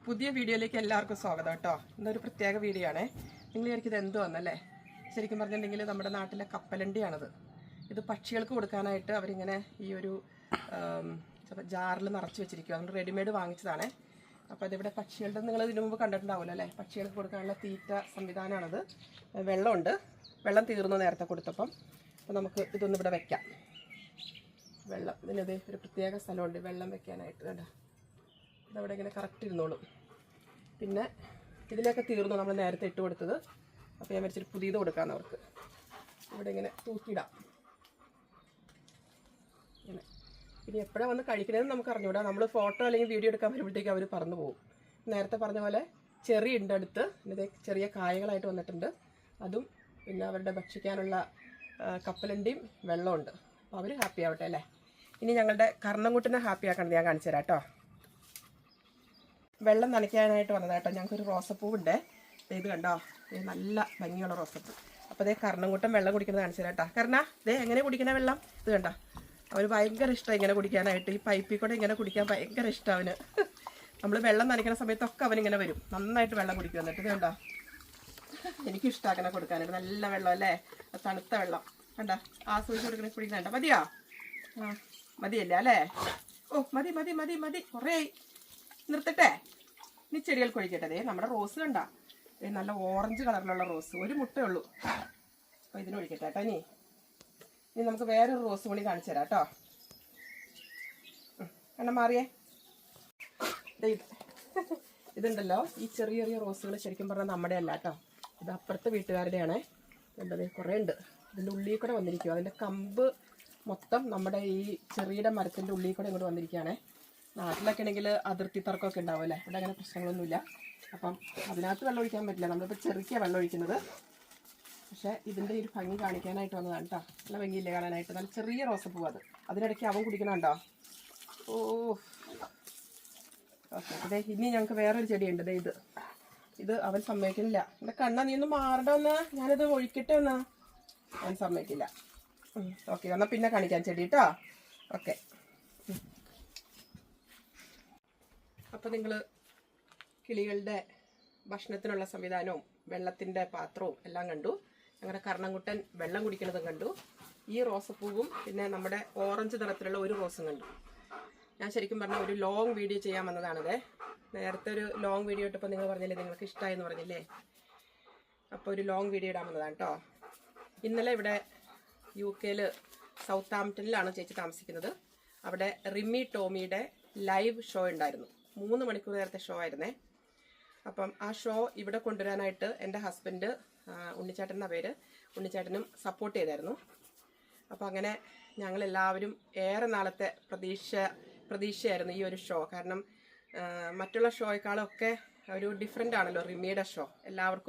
പുതിയ വീഡിയോയിലേക്ക് എല്ലാവർക്കും സ്വാഗതം കേട്ടോ. ഇന്നൊരു പ്രത്യേക വീഡിയോ ആണേ. നിങ്ങൾ വിചാരിക്കും ഇത് എന്തുവന്നല്ലേ? ശരിക്കും പറഞ്ഞിട്ടുണ്ടെങ്കിൽ നമ്മുടെ നാട്ടിലെ കപ്പലണ്ടിയാണത്. ഇത് പക്ഷികൾക്ക് കൊടുക്കാനായിട്ട് അവരിങ്ങനെ ഈ ഒരു ജാറിൽ നിറച്ച് വെച്ചിരിക്കുക. നമ്മൾ റെഡിമെയ്ഡ് വാങ്ങിച്ചതാണേ. അപ്പോൾ അതിവിടെ പക്ഷികളുടെ നിങ്ങൾ ഇതിനു മുമ്പ് കണ്ടിട്ടുണ്ടാവുമല്ലോ അല്ലേ? പക്ഷികൾക്ക് കൊടുക്കാനുള്ള തീറ്റ സംവിധാനമാണത്. വെള്ളമുണ്ട്, വെള്ളം തീർന്നു നേരത്തെ കൊടുത്തപ്പം. അപ്പോൾ നമുക്ക് ഇതൊന്നും ഇവിടെ വെക്കാം. വെള്ളം ഇതിനത് ഒരു പ്രത്യേക സ്ഥലമുണ്ട് വെള്ളം വെക്കാനായിട്ട്. കണ്ടോ, ഇതവിടെ ഇങ്ങനെ കറക്റ്റ് ഇരുന്നോളും. പിന്നെ ഇതിലൊക്കെ തീർന്നു നമ്മൾ നേരത്തെ ഇട്ട് കൊടുത്തത്. അപ്പോൾ ഞാൻ വെച്ചിട്ട് പുതിയത് കൊടുക്കാമെന്ന് അവർക്ക്. ഇവിടെ ഇങ്ങനെ തൂക്കിയിടാം ഇങ്ങനെ. പിന്നെ എപ്പോഴാണ് വന്ന് കഴിക്കണമെന്ന് നമുക്ക് അറിഞ്ഞുകൂടാ. നമ്മൾ ഫോട്ടോ അല്ലെങ്കിൽ വീഡിയോ എടുക്കാൻ വരുമ്പോഴത്തേക്ക് അവർ പറന്നു പോകും. നേരത്തെ പറഞ്ഞ പോലെ ചെറിയ ഉണ്ട് അടുത്ത്, ഇത് ചെറിയ കായകളായിട്ട് വന്നിട്ടുണ്ട്. അതും പിന്നെ അവരുടെ ഭക്ഷിക്കാനുള്ള കപ്പലണ്ടിയും വെള്ളമുണ്ട്. അപ്പോൾ അവർ ഹാപ്പി ആവട്ടെ അല്ലേ. ഇനി ഞങ്ങളുടെ കർണംകുട്ടിനെ ഹാപ്പി ആക്കണം, ഞാൻ കാണിച്ചു തരാം കേട്ടോ. വെള്ളം നനയ്ക്കാനായിട്ട് വന്നതാട്ടോ. ഞങ്ങൾക്കൊരു റോസപ്പൂവുണ്ട്. ഇത് കണ്ടോ, നല്ല ഭംഗിയുള്ള റോസപ്പൂ. അപ്പോൾ അതേ കർണംകുട്ടൻ വെള്ളം കുടിക്കുന്നത് കാണിച്ചു തരാം കേട്ടോ. കാരണം ഇതേ എങ്ങനെ കുടിക്കണ വെള്ളം ഇത് കണ്ടോ. അവന് ഭയങ്കര ഇഷ്ടം ഇങ്ങനെ കുടിക്കാനായിട്ട്. ഈ പൈപ്പിൽ കൂടെ ഇങ്ങനെ കുടിക്കാൻ ഭയങ്കര ഇഷ്ടം അവന്. നമ്മൾ വെള്ളം നനയ്ക്കുന്ന സമയത്തൊക്കെ അവനിങ്ങനെ വരും, നന്നായിട്ട് വെള്ളം കുടിക്കും. എന്നിട്ട് ഇത് കണ്ടോ, എനിക്കിഷ്ടം അങ്ങനെ കൊടുക്കാനായിട്ട്. നല്ല വെള്ളം അല്ലേ, തണുത്ത വെള്ളം കണ്ടോ. ആസ്വദിച്ച് കൊടുക്കുന്ന കുടിക്കണ്ട. മതിയോ? ആ മതിയല്ലേ അല്ലേ? ഓ മതി മതി മതി മതി, കുറേ നിർത്തട്ടെ. ഇനി ചെടികൾക്ക് ഒഴിക്കട്ടെ. അതേ നമ്മുടെ റോസ് കണ്ട, നല്ല ഓറഞ്ച് കളറിലുള്ള റോസ്, ഒരു മുട്ടേ ഉള്ളൂ. അപ്പോൾ ഇതിന് ഒഴിക്കട്ടെ കേട്ടോ. ഇനി നമുക്ക് വേറൊരു റോസ് കൂടി കാണിച്ചു തരാം കേട്ടോ. എണ്ണം മാറിയേ. ഇതുണ്ടല്ലോ, ഈ ചെറിയ ചെറിയ റോസുകൾ ശരിക്കും പറഞ്ഞാൽ നമ്മുടെ അല്ല കേട്ടോ. ഇത് അപ്പുറത്തെ വീട്ടുകാരുടെയാണേ. എന്തത് കുറേ ഉണ്ട്. ഇതിൻ്റെ ഉള്ളിൽ കൂടെ വന്നിരിക്കും. അതിൻ്റെ കമ്പ് മൊത്തം നമ്മുടെ ഈ ചെറിയ മരത്തിൻ്റെ ഉള്ളിൽ കൂടെ ഇങ്ങോട്ട് വന്നിരിക്കുകയാണേ. നാട്ടിലൊക്കെ ആണെങ്കിൽ അതിർത്തി തർക്കമൊക്കെ ഉണ്ടാവും അല്ലേ. ഇവിടെ അങ്ങനെ പ്രശ്നങ്ങളൊന്നുമില്ല. അപ്പം അതിനകത്ത് വെള്ളം ഒഴിക്കാൻ പറ്റില്ല, നമ്മളിപ്പോൾ ചെറുക്കിയാണ് വെള്ളം ഒഴിക്കുന്നത്. പക്ഷേ ഇതിൻ്റെ ഒരു ഭംഗി കാണിക്കാനായിട്ട് വന്നതാണ് കേട്ടോ. നല്ല ഭംഗിയില്ലേ കാണാനായിട്ട്. നല്ല ചെറിയ റോസപ്പൂ അത്. അതിനിടയ്ക്ക് അവൻ കുടിക്കണുണ്ടോ. ഓ ഓക്കെ. അതെ, ഇനി ഞങ്ങൾക്ക് വേറൊരു ചെടിയുണ്ട്. അതെ ഇത് അവൻ സമ്മതിക്കുന്നില്ല. എൻ്റെ കണ്ണ നീ ഒന്ന് മാറണ്ട ഒന്ന്, ഞാനിത് ഒഴിക്കട്ടെ ഒന്ന്. അവൻ സമ്മതിക്കില്ല. ഓക്കെ, എന്നാൽ പിന്നെ കാണിക്കാം ചെടി കേട്ടോ. ഓക്കെ. അപ്പോൾ നിങ്ങൾ കിളികളുടെ ഭക്ഷണത്തിനുള്ള സംവിധാനവും വെള്ളത്തിൻ്റെ പാത്രവും എല്ലാം കണ്ടു. ഞങ്ങളുടെ കർണംകുട്ടൻ വെള്ളം കുടിക്കുന്നതും കണ്ടു. ഈ റോസപ്പൂവും പിന്നെ നമ്മുടെ ഓറഞ്ച് നിറത്തിലുള്ള ഒരു റോസും കണ്ടു. ഞാൻ ശരിക്കും പറഞ്ഞാൽ ഒരു ലോങ് വീഡിയോ ചെയ്യാൻ വന്നതാണത്. നേരത്തെ ഒരു ലോങ് വീഡിയോ ഇട്ടപ്പോൾ നിങ്ങൾ പറഞ്ഞില്ലേ നിങ്ങൾക്ക് ഇഷ്ടമായെന്ന് പറഞ്ഞില്ലേ. അപ്പോൾ ഒരു ലോങ് വീഡിയോ ഇടാൻ വന്നതാണ് കേട്ടോ. ഇന്നലെ ഇവിടെ UK സൗത്ത് ആംപ്ടണിലാണ് ചേച്ചി താമസിക്കുന്നത്. അവിടെ റിമി ടോമിയുടെ ലൈവ് ഷോ ഉണ്ടായിരുന്നു. 3 മണിക്കൂർ നേരത്തെ ഷോ ആയിരുന്നേ. അപ്പം ആ ഷോ ഇവിടെ കൊണ്ടുവരാനായിട്ട് എൻ്റെ ഹസ്ബൻഡ് ഉണ്ണിച്ചേട്ടൻ എന്ന പേര്, ഉണ്ണിച്ചേട്ടനും സപ്പോർട്ട് ചെയ്തായിരുന്നു. അപ്പോൾ അങ്ങനെ ഞങ്ങളെല്ലാവരും ഏറെ നാളത്തെ പ്രതീക്ഷയായിരുന്നു ഈ ഒരു ഷോ. കാരണം മറ്റുള്ള ഷോയെക്കാളൊക്കെ ഒരു ഡിഫറെൻ്റ് ആണല്ലോ റിമിയുടെ ഷോ.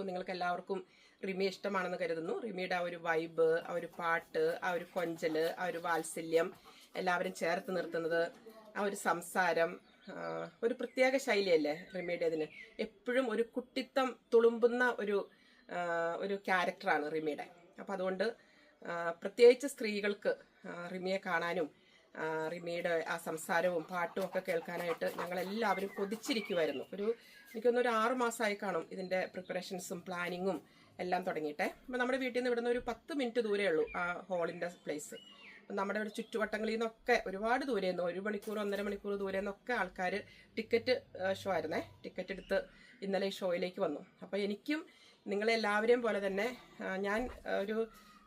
നിങ്ങൾക്ക് എല്ലാവർക്കും റിമി ഇഷ്ടമാണെന്ന് കരുതുന്നു. റിമിയുടെ ആ ഒരു വൈബ്, ആ ഒരു പാട്ട്, ആ ഒരു കൊഞ്ചല്, ആ ഒരു വാത്സല്യം, എല്ലാവരും ചേർത്ത് നിർത്തുന്നത്, ആ ഒരു സംസാരം, ഒരു പ്രത്യേക ശൈലിയല്ലേ റിമിയുടെ. അതിന് എപ്പോഴും ഒരു കുട്ടിത്തം തുളുമ്പുന്ന ഒരു ക്യാരക്ടറാണ് റിമിയുടെ. അപ്പോൾ അതുകൊണ്ട് പ്രത്യേകിച്ച് സ്ത്രീകൾക്ക് റിമിയെ കാണാനും റിമിയുടെ ആ സംസാരവും പാട്ടും ഒക്കെ കേൾക്കാനായിട്ട് ഞങ്ങളെല്ലാവരും കൊതിച്ചിരിക്കുമായിരുന്നു. എനിക്കൊന്നൊരു 6 മാസമായി കാണും ഇതിൻ്റെ പ്രിപ്പറേഷൻസും പ്ലാനിങ്ങും എല്ലാം തുടങ്ങിയിട്ടെ. അപ്പോൾ നമ്മുടെ വീട്ടിൽ നിന്ന് ഇവിടുന്ന് ഒരു 10 മിനിറ്റ് ദൂരേ ഉള്ളൂ ആ ഹോളിൻ്റെ പ്ലേസ്. നമ്മുടെ ഇവിടെ ചുറ്റുവട്ടങ്ങളിൽ നിന്നൊക്കെ ഒരുപാട് ദൂരെ നിന്ന് 1 മണിക്കൂർ 1.5 മണിക്കൂർ ദൂരെ നിന്നൊക്കെ ആൾക്കാർ ടിക്കറ്റ് ഷോ ആയിരുന്നേ, ടിക്കറ്റ് എടുത്ത് ഇന്നലെ ഈ ഷോയിലേക്ക് വന്നു. അപ്പോൾ എനിക്കും നിങ്ങളെല്ലാവരെയും പോലെ തന്നെ ഞാൻ ഒരു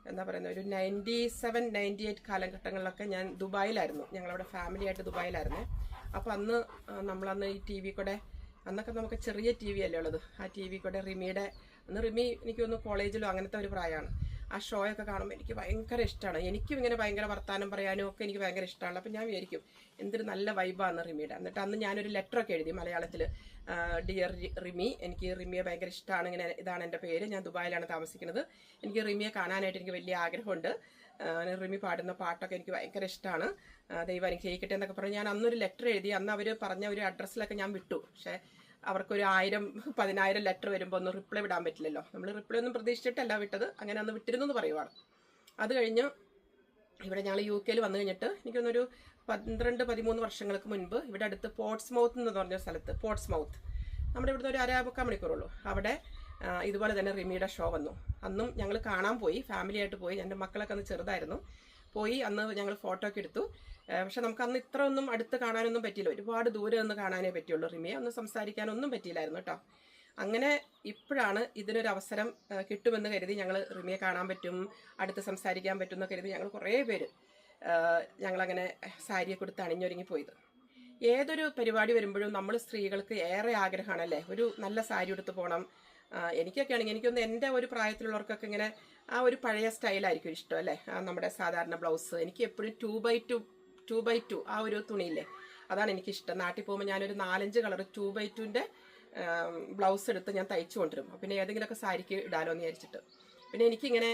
എന്താ പറയുന്നത്, ഒരു 97, 98 കാലഘട്ടങ്ങളിലൊക്കെ ഞാൻ ദുബായിലായിരുന്നു. ഞങ്ങളവിടെ ഫാമിലിയായിട്ട് ദുബായിലായിരുന്നേ. അപ്പോൾ നമ്മളന്ന് ഈ TV കൂടെ, അന്നൊക്കെ നമുക്ക് ചെറിയ TV അല്ലേ ഉള്ളത്, ആ TV കൂടെ അന്ന് റിമി എനിക്കൊന്ന് കോളേജിലോ അങ്ങനത്തെ ഒരു പ്രായമാണ്. ആ ഷോയൊക്കെ കാണുമ്പോൾ എനിക്ക് ഭയങ്കര ഇഷ്ടമാണ്. എനിക്കും ഇങ്ങനെ ഭയങ്കര വർത്താനം പറയാനും ഒക്കെ എനിക്ക് ഭയങ്കര ഇഷ്ടമാണ്. അപ്പം ഞാൻ വിചാരിക്കും എന്തൊരു നല്ല വൈബാണ് റിമിയുടെ. എന്നിട്ട് അന്ന് ഞാനൊരു ലെറ്ററൊക്കെ എഴുതി മലയാളത്തിൽ, ഡിയർ റിമി, എനിക്ക് റിമിയെ ഭയങ്കര ഇഷ്ടമാണ്, ഇതാണ് എൻ്റെ പേര്, ഞാൻ ദുബായിലാണ് താമസിക്കുന്നത്, എനിക്ക് റിമിയെ കാണാനായിട്ട് എനിക്ക് വലിയ ആഗ്രഹമുണ്ട്, റിമി പാടുന്ന പാട്ടൊക്കെ എനിക്ക് ഭയങ്കര ഇഷ്ടമാണ്, ദൈവം അനുഗ്രഹിക്കട്ടെ എന്നൊക്കെ പറഞ്ഞ് ഞാൻ അന്നൊരു ലെറ്റർ എഴുതി. അന്ന് അവർ പറഞ്ഞ ഒരു അഡ്രസ്സിലൊക്കെ ഞാൻ വിട്ടു. പക്ഷേ അവർക്കൊരു 1000-10,000 ലെറ്റർ വരുമ്പോൾ ഒന്നും റിപ്ലൈ വിടാൻ പറ്റില്ലല്ലോ. നമ്മൾ റിപ്ലൈ ഒന്നും പ്രതീക്ഷിച്ചിട്ടല്ല വിട്ടത്, അങ്ങനെ അന്ന് വിട്ടിരുന്നു എന്ന് പറയുവാണ്. അത് കഴിഞ്ഞ് ഇവിടെ ഞങ്ങൾ UK വന്നു കഴിഞ്ഞിട്ട് എനിക്കൊന്നൊരു 12-13 വർഷങ്ങൾക്ക് മുൻപ് ഇവിടെ അടുത്ത് പോർട്സ്മൗത്ത് എന്ന് പറഞ്ഞ സ്ഥലത്ത്, നമ്മുടെ ഇവിടുന്ന് ഒരു 1.5 മണിക്കൂറുള്ളൂ. അവിടെ ഇതുപോലെ തന്നെ റിമിയുടെ ഷോ വന്നു. അന്നും ഞങ്ങൾ കാണാൻ പോയി, ഫാമിലി ആയിട്ട് പോയി. എൻ്റെ മക്കളൊക്കെ അന്ന് ചെറുതായിരുന്നു. പോയി അന്ന് ഞങ്ങൾ ഫോട്ടോ ഒക്കെ എടുത്തു. പക്ഷെ നമുക്ക് അന്ന് ഇത്ര ഒന്നും അടുത്ത് കാണാനൊന്നും പറ്റിയില്ല. ഒരുപാട് ദൂരെ ഒന്ന് കാണാനേ പറ്റുള്ളൂ. റിമിയെ ഒന്ന് സംസാരിക്കാനൊന്നും പറ്റിയില്ലായിരുന്നു കേട്ടോ. അങ്ങനെ ഇപ്പോഴാണ് ഇതിനൊരു അവസരം കിട്ടുമെന്ന് കരുതി ഞങ്ങൾ റിമിയെ കാണാൻ പറ്റും, അടുത്ത് സംസാരിക്കാൻ പറ്റും എന്ന് കരുതി ഞങ്ങൾ കുറേ പേര് ഞങ്ങളങ്ങനെ സാരിയെ കൊടുത്ത് അണിഞ്ഞൊരുങ്ങി പോയത്. ഏതൊരു പരിപാടി വരുമ്പോഴും നമ്മൾ സ്ത്രീകൾക്ക് ഏറെ ആഗ്രഹമാണല്ലേ ഒരു നല്ല സാരി എടുത്ത് പോകണം. എനിക്കൊക്കെ ആണെങ്കിൽ എനിക്കൊന്ന് എൻ്റെ ഒരു പ്രായത്തിലുള്ളവർക്കൊക്കെ ഇങ്ങനെ ആ ഒരു പഴയ സ്റ്റൈലായിരിക്കും ഇഷ്ടം അല്ലേ. നമ്മുടെ സാധാരണ ബ്ലൗസ് എനിക്ക് എപ്പോഴും 2x2 ആ ഒരു തുണിയില്ലേ, അതാണ് എനിക്കിഷ്ടം. നാട്ടിൽ പോകുമ്പോൾ ഞാനൊരു 4-5 കളർ 2x2ൻ്റെ ബ്ലൗസ് എടുത്ത് ഞാൻ തയ്ച്ചു കൊണ്ടുവരും. പിന്നെ ഏതെങ്കിലുമൊക്കെ സാരിക്ക് ഇടാലോ എന്ന് വിചാരിച്ചിട്ട്. പിന്നെ എനിക്കിങ്ങനെ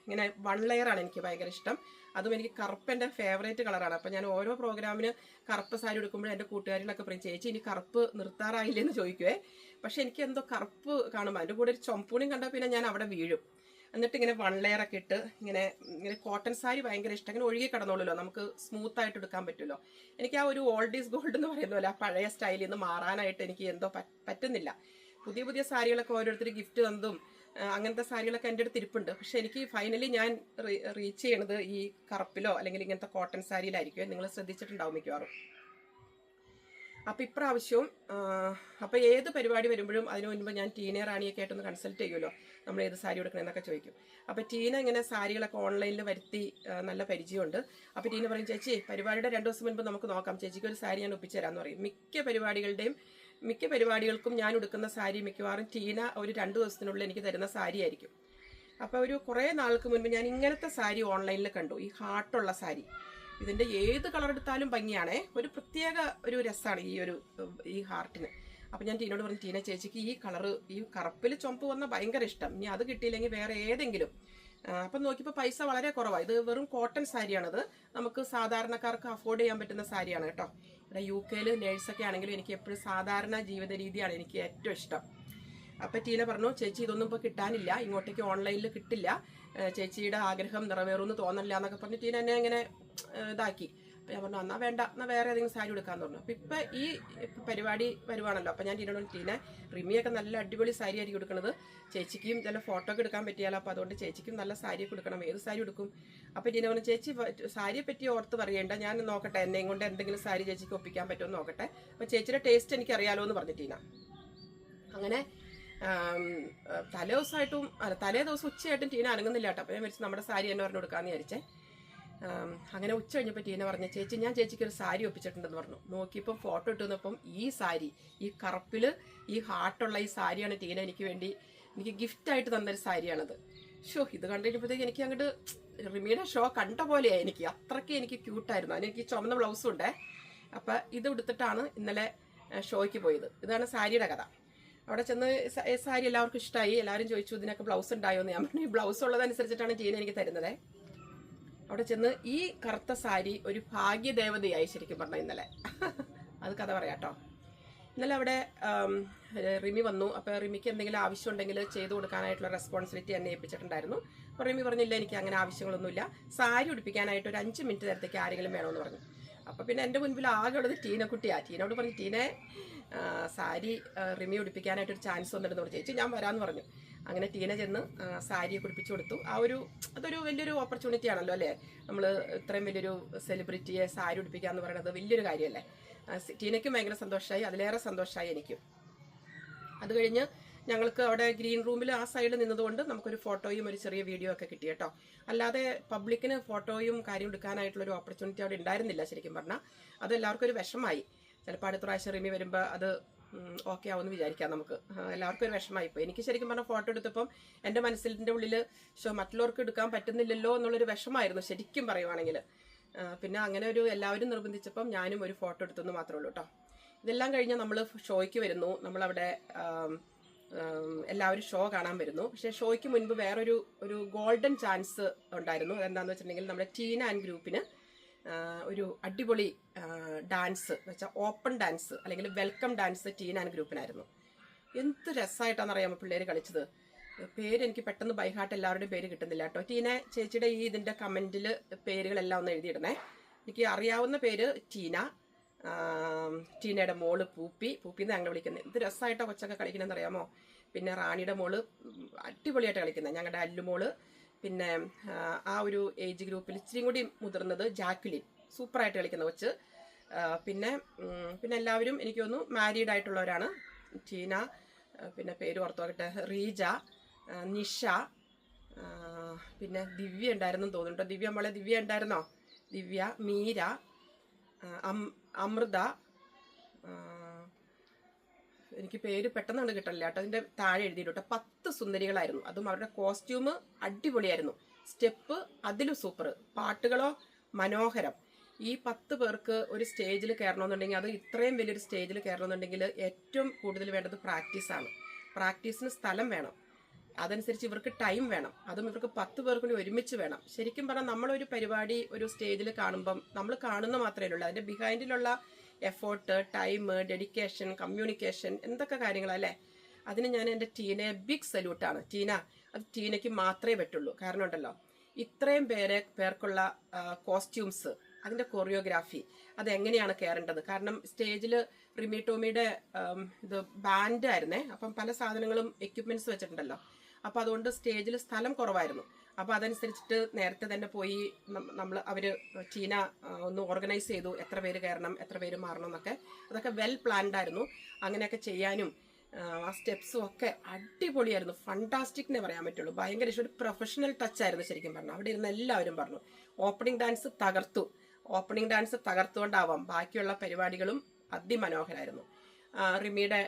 ഇങ്ങനെ 1 ലെയറാണ് എനിക്ക് ഭയങ്കര ഇഷ്ടം. അതും എനിക്ക് കറുപ്പ് എൻ്റെ ഫേവറേറ്റ് കളറാണ്. അപ്പം ഞാൻ ഓരോ പ്രോഗ്രാമിന് കറുപ്പ് സാരി എടുക്കുമ്പോൾ എൻ്റെ കൂട്ടുകാരികളൊക്കെ പറയും, ചേച്ചി ഇനി കറുപ്പ് നിർത്താറായില്ലെന്ന് ചോദിക്കുവേ. പക്ഷെ എനിക്ക് എന്തോ കറുപ്പ് കാണുമ്പോൾ അതിൻ്റെ കൂടെ ഒരു ചൊമ്പൂണിയും കണ്ടാൽ പിന്നെ ഞാൻ അവിടെ വീഴും. എന്നിട്ട് ഇങ്ങനെ 1 ലെയറൊക്കെ ഇട്ട് ഇങ്ങനെ കോട്ടൺ സാരി ഭയങ്കര ഇഷ്ടം. അങ്ങനെ ഒഴുകി കിടന്നോളൂല്ലോ, നമുക്ക് സ്മൂത്തായിട്ട് എടുക്കാൻ പറ്റുമല്ലോ. എനിക്ക് ആ ഒരു ഓൾഡ് ഈസ് ഗോൾഡ് എന്ന് പറയുന്നല്ലോ, ആ പഴയ സ്റ്റൈലിൽ നിന്ന് മാറാനായിട്ട് എനിക്ക് എന്തോ പറ്റുന്നില്ല. പുതിയ സാരികളൊക്കെ ഓരോരുത്തർ ഗിഫ്റ്റ് തന്നതും അങ്ങനത്തെ സാരികളൊക്കെ എൻ്റെ അടുത്ത് ഇരിപ്പുണ്ട്. പക്ഷെ എനിക്ക് ഫൈനലി ഞാൻ റീച്ച് ചെയ്യണത് ഈ കറുപ്പിലോ അല്ലെങ്കിൽ ഇങ്ങനത്തെ കോട്ടൺ സാരിയിലായിരിക്കും. നിങ്ങൾ ശ്രദ്ധിച്ചിട്ടുണ്ടാവും മിക്കവാറും. അപ്പം ഇപ്രാവശ്യവും അപ്പം ഏത് പരിപാടി വരുമ്പോഴും അതിന് മുൻപ് ഞാൻ ടീന റാണിയൊക്കെ ആയിട്ടൊന്ന് കൺസൾട്ട് ചെയ്യുമല്ലോ, നമ്മൾ ഏത് സാരി എടുക്കണമെന്നൊക്കെ ചോദിക്കും. അപ്പം ടീന ഇങ്ങനെ സാരികളൊക്കെ ഓൺലൈനിൽ വരുത്തി നല്ല പരിചയമുണ്ട്. അപ്പം ടീന പറയും, ചേച്ചി പരിപാടിയുടെ 2 ദിവസം മുൻപ് നമുക്ക് നോക്കാം, ചേച്ചിക്ക് ഒരു സാരി ഞാൻ ഒപ്പിച്ചു തരാമെന്ന് പറയും. മിക്ക പരിപാടികൾക്കും ഞാൻ എടുക്കുന്ന സാരി മിക്കവാറും ടീന ഒരു 2 ദിവസത്തിനുള്ളിൽ എനിക്ക് തരുന്ന സാരി ആയിരിക്കും. അപ്പോൾ ഒരു കുറേ നാൾക്ക് മുൻപ് ഞാൻ ഇങ്ങനത്തെ സാരി ഓൺലൈനിൽ കണ്ടു, ഈ ഹാർട്ടുള്ള സാരി. ഇതിൻ്റെ ഏത് കളർ എടുത്താലും ഭംഗിയാണേ, ഒരു പ്രത്യേക ഒരു രസമാണ് ഈ ഹാർട്ടിന്. അപ്പം ഞാൻ ടീനോട് പറഞ്ഞു, ടീന ചേച്ചിക്ക് ഈ കളറ് ഈ കറുപ്പിൽ ചുമപ്പ് വന്ന ഭയങ്കര ഇഷ്ടം, ഇനി അത് കിട്ടിയില്ലെങ്കിൽ വേറെ ഏതെങ്കിലും. അപ്പം നോക്കിയപ്പോൾ പൈസ വളരെ കുറവാണ്. ഇത് വെറും കോട്ടൺ സാരിയാണത്, നമുക്ക് സാധാരണക്കാർക്ക് അഫോർഡ് ചെയ്യാൻ പറ്റുന്ന സാരിയാണ് കേട്ടോ. ഇവിടെ UK നേഴ്സൊക്കെ ആണെങ്കിലും എനിക്ക് എപ്പോഴും സാധാരണ ജീവിത രീതിയാണ് എനിക്ക് ഏറ്റവും ഇഷ്ടം. അപ്പം ടീന പറഞ്ഞു, ചേച്ചി ഇതൊന്നും ഇപ്പോൾ കിട്ടാനില്ല, ഇങ്ങോട്ടേക്ക് ഓൺലൈനിൽ കിട്ടില്ല, ചേച്ചിയുടെ ആഗ്രഹം നിറവേറുമെന്ന് തോന്നില്ല എന്നൊക്കെ പറഞ്ഞ് ടീന എന്നെ ഇങ്ങനെ ഇതാക്കി. അപ്പം ഞാൻ പറഞ്ഞു, എന്നാൽ വേണ്ട, എന്നാൽ വേറെ ഏതെങ്കിലും സാരി എടുക്കാമെന്ന് പറഞ്ഞു. അപ്പം ഇപ്പം ഈ പരിപാടി വരുവാണല്ലോ. അപ്പം ഞാൻ ടീന റിമിയൊക്കെ നല്ല അടിപൊളി സാരി ആയിരിക്കും എടുക്കുന്നത്, ചേച്ചിക്കും നല്ല ഫോട്ടോ ഒക്കെ എടുക്കാൻ പറ്റിയാലോ, അപ്പോൾ അതുകൊണ്ട് ചേച്ചിക്കും നല്ല സാരിയൊക്കെ എടുക്കണം, ഏത് സാരി എടുക്കും? അപ്പം ടീന പറഞ്ഞു, ചേച്ചി സാരിയെ പറ്റി ഓർത്ത് പറയേണ്ട, ഞാൻ നോക്കട്ടെ, എന്നെയും കൊണ്ട് എന്തെങ്കിലും സാരി ചേച്ചിക്ക് ഒപ്പിക്കാൻ പറ്റുമെന്ന് നോക്കട്ടെ, അപ്പം ചേച്ചിയുടെ ടേസ്റ്റ് എനിക്ക് അറിയാലോ എന്ന് പറഞ്ഞു ടീന. അങ്ങനെ തലേ ദിവസം ഉച്ചയായിട്ടും ടീന അനങ്ങുന്നില്ല കേട്ടോ. അപ്പം ഞാൻ വിളിച്ച് നമ്മുടെ സാരി എന്നെ പറഞ്ഞു കൊടുക്കാമെന്ന് വിചാരിച്ചേ. അങ്ങനെ ഉച്ച കഴിഞ്ഞപ്പോൾ ടീന പറഞ്ഞു, ചേച്ചി ഞാൻ ചേച്ചിക്ക് ഒരു സാരി ഒപ്പിച്ചിട്ടുണ്ടെന്ന് പറഞ്ഞു. നോക്കിയപ്പം ഫോട്ടോ ഇട്ടുന്നപ്പം ഈ സാരി, ഈ കറുപ്പിൽ ഈ ഹാർട്ടുള്ള ഈ സാരിയാണ് ടീന എനിക്ക് ഗിഫ്റ്റായിട്ട് തന്നൊരു സാരിയാണത്. ഇത് കണ്ടു കഴിഞ്ഞപ്പോഴത്തേക്ക് എനിക്ക് അങ്ങോട്ട് റിമിയുടെ ഷോ കണ്ട പോലെയായി. അത്രയ്ക്ക് എനിക്ക് ക്യൂട്ടായിരുന്നു. അതിനെനിക്ക് ചുമന്ന ബ്ലൗസും ഉണ്ടേ. അപ്പം ഇത് എടുത്തിട്ടാണ് ഇന്നലെ ഷോയ്ക്ക് പോയത്. ഇതാണ് സാരിയുടെ കഥ. അവിടെ ചെന്ന് സാരി എല്ലാവർക്കും ഇഷ്ടമായി. എല്ലാവരും ചോദിച്ചു, ഇതിനൊക്കെ ബ്ലൗസ് ഉണ്ടായോ എന്ന്. ഞാൻ പറഞ്ഞു, ഈ ബ്ലൗസ് ഉള്ളതനുസരിച്ചിട്ടാണ് ടീന എനിക്ക് തരുന്നത്. അവിടെ ചെന്ന് ഈ കറുത്ത സാരി ഒരു ഭാഗ്യദേവതയായി ശരിക്കും പറഞ്ഞാൽ ഇന്നലെ. അത് കഥ പറയാട്ടോ. ഇന്നലെ അവിടെ റിമി വന്നു. അപ്പോൾ റിമിക്ക് എന്തെങ്കിലും ആവശ്യം ഉണ്ടെങ്കിൽ ചെയ്തു കൊടുക്കാനായിട്ടുള്ള റെസ്പോൺസിബിലിറ്റി എന്നെ ഏൽപ്പിച്ചിട്ടുണ്ടായിരുന്നു. അപ്പോൾ റിമി പറഞ്ഞില്ല, എനിക്ക് അങ്ങനെ ആവശ്യങ്ങളൊന്നുമില്ല, സാരി ഉടുപ്പിക്കാനായിട്ട് ഒരു 5 മിനിറ്റ് നേരത്തേക്ക് ആരെങ്കിലും വേണമെന്ന് പറഞ്ഞു. അപ്പോൾ പിന്നെ എൻ്റെ മുൻപിൽ ആകെ ഉള്ളത് ടീനക്കുട്ടിയാണ്. ടീനോട് പറഞ്ഞു, ടീനെ സാരി റിമി ഉടുപ്പിക്കാനായിട്ടൊരു ചാൻസ് വന്നിട്ടെന്ന് പറഞ്ഞു. ചേച്ചി ഞാൻ വരാമെന്ന് പറഞ്ഞു. അങ്ങനെ ടീന ചെന്ന് സാരിയെ കുടിപ്പിച്ചു കൊടുത്തു. അതൊരു വലിയൊരു ഓപ്പർച്യൂണിറ്റി ആണല്ലോ അല്ലേ, നമ്മൾ ഇത്രയും വലിയൊരു സെലിബ്രിറ്റിയെ സാരി ഉടുപ്പിക്കുക എന്ന് പറയുന്നത് വലിയൊരു കാര്യമല്ലേ. ടീനയ്ക്കും ഭയങ്കര സന്തോഷമായി, അതിലേറെ സന്തോഷമായി എനിക്കും. അത് കഴിഞ്ഞ് ഞങ്ങൾക്ക് അവിടെ ഗ്രീൻ റൂമിൽ ആ സൈഡിൽ നിന്നതുകൊണ്ട് നമുക്കൊരു ഫോട്ടോയും ഒരു ചെറിയ വീഡിയോ ഒക്കെ കിട്ടി കേട്ടോ. അല്ലാതെ പബ്ലിക്കിന് ഫോട്ടോയും കാര്യം എടുക്കാനായിട്ടുള്ളൊരു ഓപ്പർച്യൂണിറ്റി അവിടെ ഉണ്ടായിരുന്നില്ല ശരിക്കും പറഞ്ഞാൽ. അത് എല്ലാവർക്കും ഒരു വിഷമായി. ചിലപ്പോൾ അടുത്ത പ്രാവശ്യം റിമി വരുമ്പോൾ അത് ഓക്കെ ആവുമെന്ന് വിചാരിക്കാം നമുക്ക്. എല്ലാവർക്കും ഒരു വിഷമമായിപ്പോയി. എനിക്ക് ശരിക്കും പറഞ്ഞാൽ ഫോട്ടോ എടുത്തപ്പം എൻ്റെ മനസ്സിൻ്റെ ഉള്ളിൽ മറ്റുള്ളവർക്ക് എടുക്കാൻ പറ്റുന്നില്ലല്ലോ എന്നുള്ളൊരു വിഷമമായിരുന്നു ശരിക്കും പറയുവാണെങ്കിൽ. പിന്നെ അങ്ങനെ എല്ലാവരും നിർബന്ധിച്ചപ്പം ഞാനും ഒരു ഫോട്ടോ എടുത്തെന്ന് മാത്രമേ ഉള്ളൂ കേട്ടോ. ഇതെല്ലാം കഴിഞ്ഞ് നമ്മൾ ഷോയ്ക്ക് വരുന്നു. നമ്മളവിടെ എല്ലാവരും ഷോ കാണാൻ വരുന്നു. പക്ഷേ ഷോയ്ക്ക് മുൻപ് വേറൊരു ഗോൾഡൻ ചാൻസ് ഉണ്ടായിരുന്നു. അതെന്താണെന്ന് വെച്ചിട്ടുണ്ടെങ്കിൽ നമ്മുടെ ടീന ആൻഡ് ഗ്രൂപ്പിന് ഒരു അടിപൊളി ഡാൻസ് എന്ന് വെച്ചാൽ ഓപ്പൺ ഡാൻസ് അല്ലെങ്കിൽ വെൽക്കം ഡാൻസ് ടീന ആൻഡ് ഗ്രൂപ്പിനായിരുന്നു. എന്ത് രസമായിട്ടാണെന്ന് അറിയാമോ പിള്ളേർ കളിച്ചത്. പേര് എനിക്ക് പെട്ടെന്ന് ബൈഹാർട്ട് എല്ലാവരുടെയും പേര് കിട്ടുന്നില്ല കേട്ടോ. ടീന ചേച്ചിയുടെ ഇതിൻ്റെ കമൻറ്റിൽ പേരുകളെല്ലാം ഒന്ന് എഴുതിയിടണേ. എനിക്ക് അറിയാവുന്ന പേര് ടീന, ടീനയുടെ മോള് പൂപ്പിന്ന് ഞങ്ങൾ വിളിക്കുന്നത്. എന്ത് രസമായിട്ടോ കൊച്ചൊക്കെ കളിക്കണമെന്ന് അറിയാമോ. പിന്നെ റാണിയുടെ മോള് അടിപൊളിയായിട്ട് കളിക്കുന്നത് ഞങ്ങളുടെ അല്ലുമോള്. പിന്നെ ആ ഒരു ഏജ് ഗ്രൂപ്പിൽ ഇച്ചിരി കൂടി മുതിർന്നത് ജാക്വിലിൻ, സൂപ്പറായിട്ട് കളിക്കുന്ന കൊച്ച്. പിന്നെ എല്ലാവരും എനിക്ക് തോന്നുന്നു മാരീഡ് ആയിട്ടുള്ളവരാണ്. ടീന, പിന്നെ പേര് ഓർത്തു നോക്കട്ടെ, റീജ, നിഷ, പിന്നെ ദിവ്യ ഉണ്ടായിരുന്നു തോന്നുന്നുണ്ടോ. ദിവ്യ ഉണ്ടായിരുന്നോ? ദിവ്യ, മീര, അമൃത, എനിക്ക് പേര് പെട്ടെന്നാണ് കിട്ടണില്ല കേട്ടോ. അതിന്റെ താഴെ എഴുതിയിട്ടോ 10 സുന്ദരികളായിരുന്നു. അതും അവരുടെ കോസ്റ്റ്യൂം അടിപൊളിയായിരുന്നു. സ്റ്റെപ്പ് അതിലും സൂപ്പർ, പാട്ടുകളോ മനോഹരം. ഈ 10 പേർക്ക് ഒരു സ്റ്റേജിൽ കയറണമെന്നുണ്ടെങ്കിൽ, അത് ഇത്രയും വലിയൊരു സ്റ്റേജിൽ കയറണമെന്നുണ്ടെങ്കിൽ ഏറ്റവും കൂടുതൽ വേണ്ടത് പ്രാക്ടീസാണ്. പ്രാക്ടീസിന് സ്ഥലം വേണം, അതനുസരിച്ച് ഇവർക്ക് ടൈം വേണം. അതും ഇവർക്ക് 10 പേർക്കും ഒരുമിച്ച് വേണം. ശരിക്കും പറഞ്ഞാൽ നമ്മളൊരു പരിപാടി ഒരു സ്റ്റേജിൽ കാണുമ്പം നമ്മൾ കാണുന്ന മാത്രമേ ഉള്ളൂ. അതിന്റെ ബിഹൈൻഡിലുള്ള എഫേർട്ട്, ടൈം, ഡെഡിക്കേഷൻ, കമ്മ്യൂണിക്കേഷൻ, എന്തൊക്കെ കാര്യങ്ങളല്ലേ. അതിന് ഞാൻ എൻ്റെ ടീനയെ ബിഗ് സല്യൂട്ടാണ്. അത് ടീനയ്ക്ക് മാത്രമേ പറ്റുള്ളൂ. കാരണം ഉണ്ടല്ലോ, ഇത്രയും പേർക്കുള്ള കോസ്റ്റ്യൂംസ്, അതിന്റെ കൊറിയോഗ്രാഫി, അതെങ്ങനെയാണ് കയറേണ്ടത്. കാരണം സ്റ്റേജിൽ റിമി ടോമിയുടെ ഇത് ബാൻഡ് ആയിരുന്നേ. അപ്പം പല സാധനങ്ങളും എക്യുപ്മെന്റ്സ് വെച്ചിട്ടുണ്ടല്ലോ. അപ്പൊ അതുകൊണ്ട് സ്റ്റേജിൽ സ്ഥലം കുറവായിരുന്നു. അപ്പൊ അതനുസരിച്ചിട്ട് നേരത്തെ തന്നെ പോയി അവര് ടീന ഒന്ന് ഓർഗനൈസ് ചെയ്തു, എത്ര പേര് കയറണം, എത്ര പേര് മാറണം എന്നൊക്കെ. അതൊക്കെ വെൽ പ്ലാൻഡ് ആയിരുന്നു. അങ്ങനെയൊക്കെ ചെയ്യാനും ആ സ്റ്റെപ്സും ഒക്കെ അടിപൊളിയായിരുന്നു. ഫണ്ടാസ്റ്റിക് എന്നേ പറയാൻ പറ്റുള്ളൂ. ഭയങ്കര ഇഷ്ടം. ഒരു പ്രൊഫഷണൽ ടച്ച് ആയിരുന്നു ശരിക്കും പറഞ്ഞു. അവിടെ ഇരുന്ന് എല്ലാവരും പറഞ്ഞു ഓപ്പണിംഗ് ഡാൻസ് തകർത്തുകൊണ്ടാവാം ബാക്കിയുള്ള പരിപാടികളും അതിമനോഹരായിരുന്നു. റിമിയുടെ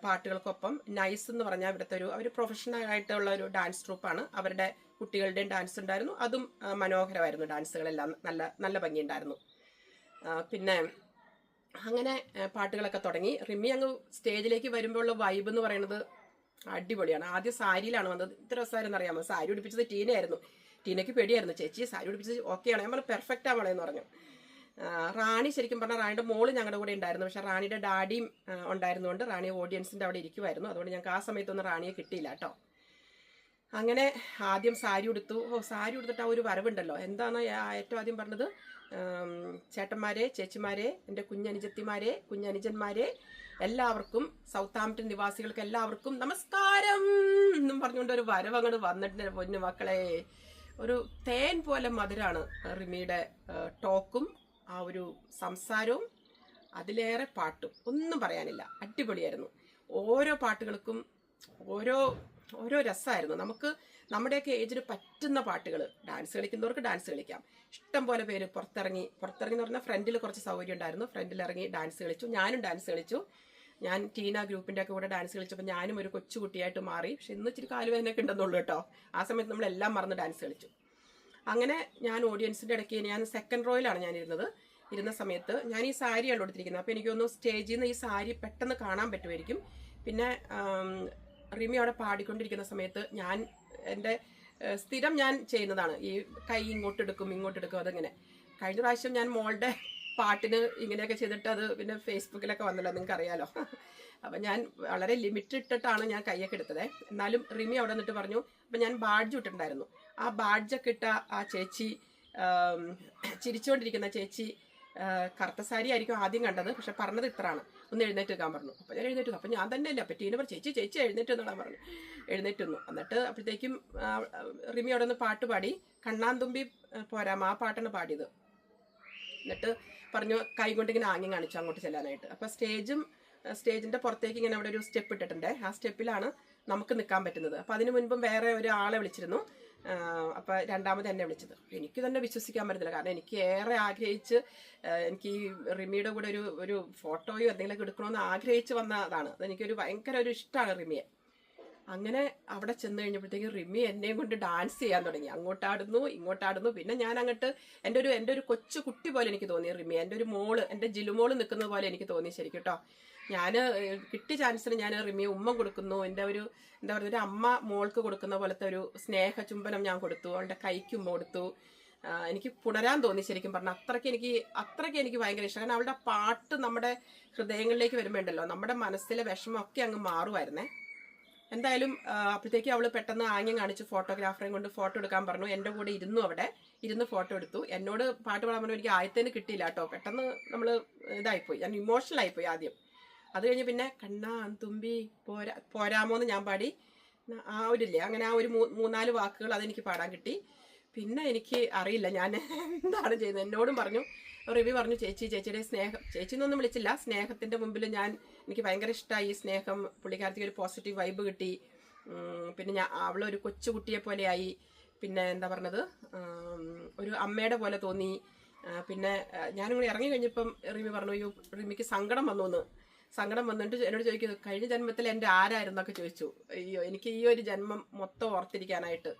പാട്ടുകൾക്കൊപ്പം നൈസ് എന്ന് പറഞ്ഞാൽ ഇവിടുത്തെ അവർ പ്രൊഫഷണൽ ആയിട്ടുള്ള ഒരു ഡാൻസ് ട്രൂപ്പാണ്. അവരുടെ കുട്ടികളുടെയും ഡാൻസ് ഉണ്ടായിരുന്നു. അതും മനോഹരമായിരുന്നു. ഡാൻസുകളെല്ലാം നല്ല നല്ല ഭംഗിയുണ്ടായിരുന്നു. പിന്നെ അങ്ങനെ പാട്ടുകളൊക്കെ തുടങ്ങി. റിമി അങ്ങ് സ്റ്റേജിലേക്ക് വരുമ്പോഴുള്ള വൈബ് എന്ന് പറയുന്നത് അടിപൊളിയാണ്. ആദ്യം സാരിയിലാണ് വന്നത്. ഇത്ര രസമായിരുന്നു അറിയാമോ. സാരി ഉടുപ്പിച്ചത് ടീനയായിരുന്നു. ടീനയ്ക്ക് പേടിയായിരുന്നു. ചേച്ചി സാരി ഉടുപ്പിച്ചത് ഓക്കെയാണ്, നമ്മൾ പെർഫെക്റ്റ് ആവളെന്ന് പറഞ്ഞു. റാണി ശരിക്കും പറഞ്ഞാൽ റാണിയുടെ മോള് ഞങ്ങളുടെ കൂടെ ഉണ്ടായിരുന്നു. പക്ഷെ റാണിയുടെ ഡാഡിയും ഉണ്ടായിരുന്നുകൊണ്ട് റാണി ഓഡിയൻസിന്റെ അവിടെ ഇരിക്കുമായിരുന്നു. അതുകൊണ്ട് ഞങ്ങൾക്ക് ആ സമയത്തൊന്നും റാണിയെ കിട്ടിയില്ല കേട്ടോ. അങ്ങനെ ആദ്യം സാരി ഉടുത്തു. സാരി ഉടുത്തിട്ട് ആ ഒരു വരവുണ്ടല്ലോ. എന്താണ് ഏറ്റവും ആദ്യം പറഞ്ഞത്? ചേട്ടന്മാരെ, ചേച്ചിമാരെ, എൻ്റെ കുഞ്ഞനുജത്തിമാരെ, കുഞ്ഞനുജന്മാരെ, എല്ലാവർക്കും, സൗത്താംപ്ടൺ നിവാസികൾക്ക് എല്ലാവർക്കും നമസ്കാരം എന്നും പറഞ്ഞുകൊണ്ട് ഒരു വരവ് അങ്ങോട്ട് വന്നിട്ടുണ്ട്. പൊന്നു മക്കളെ, ഒരു തേൻ പോലെ മധുരാണ് റിമിയുടെ ടോക്കും ആ ഒരു സംസാരവും. അതിലേറെ പാട്ടും ഒന്നും പറയാനില്ല. അടിപൊളിയായിരുന്നു. ഓരോ പാട്ടുകൾക്കും ഓരോ രസമായിരുന്നു. നമുക്ക് നമ്മുടെയൊക്കെ ഏജിന് പറ്റുന്ന പാട്ടുകൾ. ഡാൻസ് കളിക്കുന്നവർക്ക് ഡാൻസ് കളിക്കാം. ഇഷ്ടം പോലെ പേര് പുറത്തിറങ്ങി എന്ന് പറഞ്ഞാൽ ഫ്രണ്ടിൽ കുറച്ച് സൗകര്യം ഉണ്ടായിരുന്നു. ഫ്രണ്ടിൽ ഇറങ്ങി ഡാൻസ് കളിച്ചു. ഞാനും ഡാൻസ് കളിച്ചു. ഞാൻ ടീന ഗ്രൂപ്പിന്റെ ഒക്കെ കൂടെ ഡാൻസ് കളിച്ചപ്പോൾ ഞാനും ഒരു കൊച്ചുകുട്ടിയായിട്ട് മാറി. പക്ഷെ ഇന്ന് ഇച്ചിരി കാലുവേദനയൊക്കെ ഉണ്ടെന്നുള്ളൂ കേട്ടോ. ആ സമയത്ത് നമ്മളെല്ലാം മറന്ന് ഡാൻസ് കളിച്ചു. അങ്ങനെ ഞാൻ ഓഡിയൻസിന്റെ ഇടയ്ക്ക്, ഞാൻ സെക്കൻഡ് റോയിലാണ് ഞാൻ ഇരുന്ന സമയത്ത് ഞാൻ ഈ സാരിയാണ് കൊടുത്തിരിക്കുന്നത്. അപ്പോൾ എനിക്കൊന്ന് സ്റ്റേജിൽ നിന്ന് ഈ സാരി പെട്ടെന്ന് കാണാൻ പറ്റുമായിരിക്കും. പിന്നെ റിമി അവിടെ പാടിക്കൊണ്ടിരിക്കുന്ന സമയത്ത് ഞാൻ എൻ്റെ സ്ഥിരം ഞാൻ ചെയ്യുന്നതാണ്, ഈ കൈ ഇങ്ങോട്ടെടുക്കും അതങ്ങനെ. കഴിഞ്ഞ പ്രാവശ്യം ഞാൻ മോളുടെ പാട്ടിന് ഇങ്ങനെയൊക്കെ ചെയ്തിട്ട് അത് പിന്നെ ഫേസ്ബുക്കിലൊക്കെ വന്നല്ലോ, നിങ്ങൾക്ക് അറിയാലോ. അപ്പം ഞാൻ വളരെ ലിമിറ്റ് ഇട്ടിട്ടാണ് ഞാൻ കൈയൊക്കെ എടുത്തത്. എന്നാലും റിമി അവിടെ നിന്നിട്ട് പറഞ്ഞു. അപ്പം ഞാൻ ബാഡ്ജ് ഇട്ടിട്ടുണ്ടായിരുന്നു. ആ ബാഡ്ജൊക്കെ ഇട്ട ആ ചേച്ചി, ചിരിച്ചുകൊണ്ടിരിക്കുന്ന ചേച്ചി, കറുത്ത സാരി ആയിരിക്കും ആദ്യം കണ്ടത്. പക്ഷെ പറഞ്ഞത് ഇത്രയാണ്, ഒന്ന് എഴുന്നേറ്റ് വെക്കാൻ പറഞ്ഞു. അപ്പം ഞാൻ എഴുന്നേറ്റ്. അപ്പം ഞാൻ തന്നെ അല്ല, അപ്പം ടീന പറഞ്ഞു ചേച്ചി എഴുന്നേറ്റ് എന്നാണ് പറഞ്ഞു. എഴുന്നേറ്റ് വന്നു. എന്നിട്ട് അപ്പോഴത്തേക്കും റിമി അവിടെ നിന്ന് പാട്ട് പാടി. കണ്ണാന്തുമ്പി പോരാം, ആ പാട്ടാണ് പാടിയത്. എന്നിട്ട് പറഞ്ഞു കൈ കൊണ്ട് ഇങ്ങനെ ആംഗ്യം കാണിച്ചു അങ്ങോട്ട് ചെല്ലാനായിട്ട്. അപ്പം സ്റ്റേജിന്റെ പുറത്തേക്ക് ഇങ്ങനെ അവിടെ ഒരു സ്റ്റെപ്പ് ഇട്ടിട്ടുണ്ട്. ആ സ്റ്റെപ്പിലാണ് നമുക്ക് നിൽക്കാൻ പറ്റുന്നത്. അപ്പം അതിന് മുൻപും വേറെ ഒരാളെ വിളിച്ചിരുന്നു. അപ്പം രണ്ടാമത് എന്നെ വിളിച്ചത്. എനിക്ക് തന്നെ വിശ്വസിക്കാൻ പറ്റുന്നില്ല. കാരണം എനിക്ക് ഏറെ ആഗ്രഹിച്ച്, എനിക്ക് ഈ റിമിയുടെ കൂടെ ഒരു ഫോട്ടോയോ എന്തെങ്കിലുമൊക്കെ എടുക്കണമെന്ന് ആഗ്രഹിച്ച് വന്നതാണ്. അതെനിക്കൊരു ഭയങ്കര ഒരു ഇഷ്ടമാണ് റിമിയെ. അങ്ങനെ അവിടെ ചെന്ന് കഴിഞ്ഞപ്പോഴത്തേക്ക് റിമി എന്നെയും കൊണ്ട് ഡാൻസ് ചെയ്യാൻ തുടങ്ങി. അങ്ങോട്ടാടുന്നു ഇങ്ങോട്ടാടുന്നു. പിന്നെ ഞാൻ അങ്ങോട്ട് എൻ്റെ ഒരു കൊച്ചു കുട്ടി പോലെ എനിക്ക് തോന്നി റിമി. എൻ്റെ ഒരു മോള്, എൻ്റെ ജിലുമോള് നിൽക്കുന്നത് പോലെ എനിക്ക് തോന്നി ശരിക്കും കേട്ടോ. ഞാൻ കിട്ടിയ ചാൻസിന് ഞാൻ റിമിയെ ഉമ്മ കൊടുക്കുന്നു. എൻ്റെ ഒരു എന്താ പറയുക, ഒരു അമ്മ മോൾക്ക് കൊടുക്കുന്ന പോലത്തെ ഒരു സ്നേഹ ചുംബനം ഞാൻ കൊടുത്തു. അവളുടെ കൈക്ക് ഉമ്മ കൊടുത്തു. എനിക്ക് പുണരാൻ തോന്നി ശരിക്കും പറഞ്ഞാൽ. അത്രയ്ക്ക് എനിക്ക് ഭയങ്കര ഇഷ്ടം. കാരണം അവളുടെ പാട്ട് നമ്മുടെ ഹൃദയങ്ങളിലേക്ക് വരുമ്പോണ്ടല്ലോ, നമ്മുടെ മനസ്സിലെ വിഷമമൊക്കെ അങ്ങ് മാറുമായിരുന്നേ. എന്തായാലും അപ്പോഴത്തേക്ക് അവൾ പെട്ടെന്ന് ആംഗ്യം കാണിച്ച് ഫോട്ടോഗ്രാഫറെയും കൊണ്ട് ഫോട്ടോ എടുക്കാൻ പറഞ്ഞു. എൻ്റെ കൂടെ ഇരുന്നു, അവിടെ ഇരുന്ന് ഫോട്ടോ എടുത്തു. എന്നോട് പാട്ട് പാടാൻ പറഞ്ഞു. എനിക്ക് ആദ്യത്തേന് കിട്ടിയില്ല കേട്ടോ, പെട്ടെന്ന് നമ്മൾ ഇതായിപ്പോയി, ഞാൻ ഇമോഷണൽ ആയിപ്പോയി ആദ്യം. അത് കഴിഞ്ഞ് പിന്നെ കണ്ണാ തുമ്പി പോരാമോ എന്ന് ഞാൻ പാടി. ആ ഒരില്ലേ അങ്ങനെ ആ ഒരു 3-4 വാക്കുകൾ അതെനിക്ക് പാടാൻ കിട്ടി. പിന്നെ എനിക്ക് അറിയില്ല ഞാൻ എന്താണ് ചെയ്യുന്നത്. എന്നോടും പറഞ്ഞു, റിവ്യൂ പറഞ്ഞു, ചേച്ചിയുടെ സ്നേഹം, ചേച്ചി എന്നൊന്നും വിളിച്ചില്ല, സ്നേഹത്തിൻ്റെ മുമ്പിൽ എനിക്ക് ഭയങ്കര ഇഷ്ടമായി ഈ സ്നേഹം, പുള്ളിക്കാരത്തേക്ക് ഒരു പോസിറ്റീവ് വൈബ് കിട്ടി. പിന്നെ അവളൊരു കൊച്ചുകുട്ടിയെ പോലെയായി. പിന്നെ എന്താ പറഞ്ഞത്, ഒരു അമ്മയുടെ പോലെ തോന്നി. പിന്നെ ഞാനും കൂടി ഇറങ്ങി കഴിഞ്ഞപ്പം റിവ്യൂ പറഞ്ഞു, അയ്യോ റിമിക്ക് സങ്കടം വന്നിട്ട് എന്നോട് ചോദിക്കുന്നു, കഴിഞ്ഞ ജന്മത്തിൽ എൻ്റെ ആരായിരുന്നൊക്കെ ചോദിച്ചു. അയ്യോ എനിക്ക് ഈ ഒരു ജന്മം മൊത്തം ഓർത്തിരിക്കാനായിട്ട്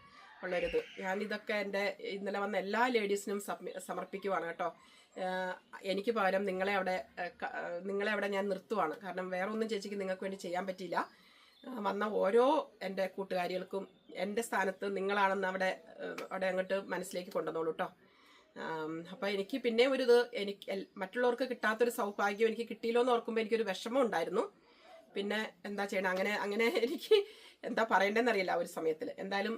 ഉള്ളൊരിത്. ഞാനിതൊക്കെ എൻ്റെ ഇന്നലെ വന്ന എല്ലാ ലേഡീസിനും സമർപ്പിക്കുവാണ് കേട്ടോ. എനിക്ക് പകരം നിങ്ങളെ അവിടെ ഞാൻ നിർത്തുവാണ്. കാരണം വേറെ ഒന്നും ചേച്ചിക്ക് നിങ്ങൾക്ക് വേണ്ടി ചെയ്യാൻ പറ്റിയില്ല. വന്ന ഓരോ എൻ്റെ കൂട്ടുകാരികൾക്കും എൻ്റെ സ്ഥാനത്ത് നിങ്ങളാണെന്ന് അവിടെ അങ്ങോട്ട് മനസ്സിലേക്ക് കൊണ്ടുവന്നോളൂ കേട്ടോ. അപ്പം എനിക്ക് പിന്നെ എനിക്ക് മറ്റുള്ളവർക്ക് കിട്ടാത്തൊരു സൗഭാഗ്യം എനിക്ക് കിട്ടിയില്ലോ എന്ന് ഓർക്കുമ്പോൾ എനിക്കൊരു വിഷമം ഉണ്ടായിരുന്നു. പിന്നെ എന്താ ചെയ്യണം, അങ്ങനെ എനിക്ക് എന്താ പറയേണ്ടതെന്ന് അറിയില്ല ഒരു സമയത്തിൽ. എന്തായാലും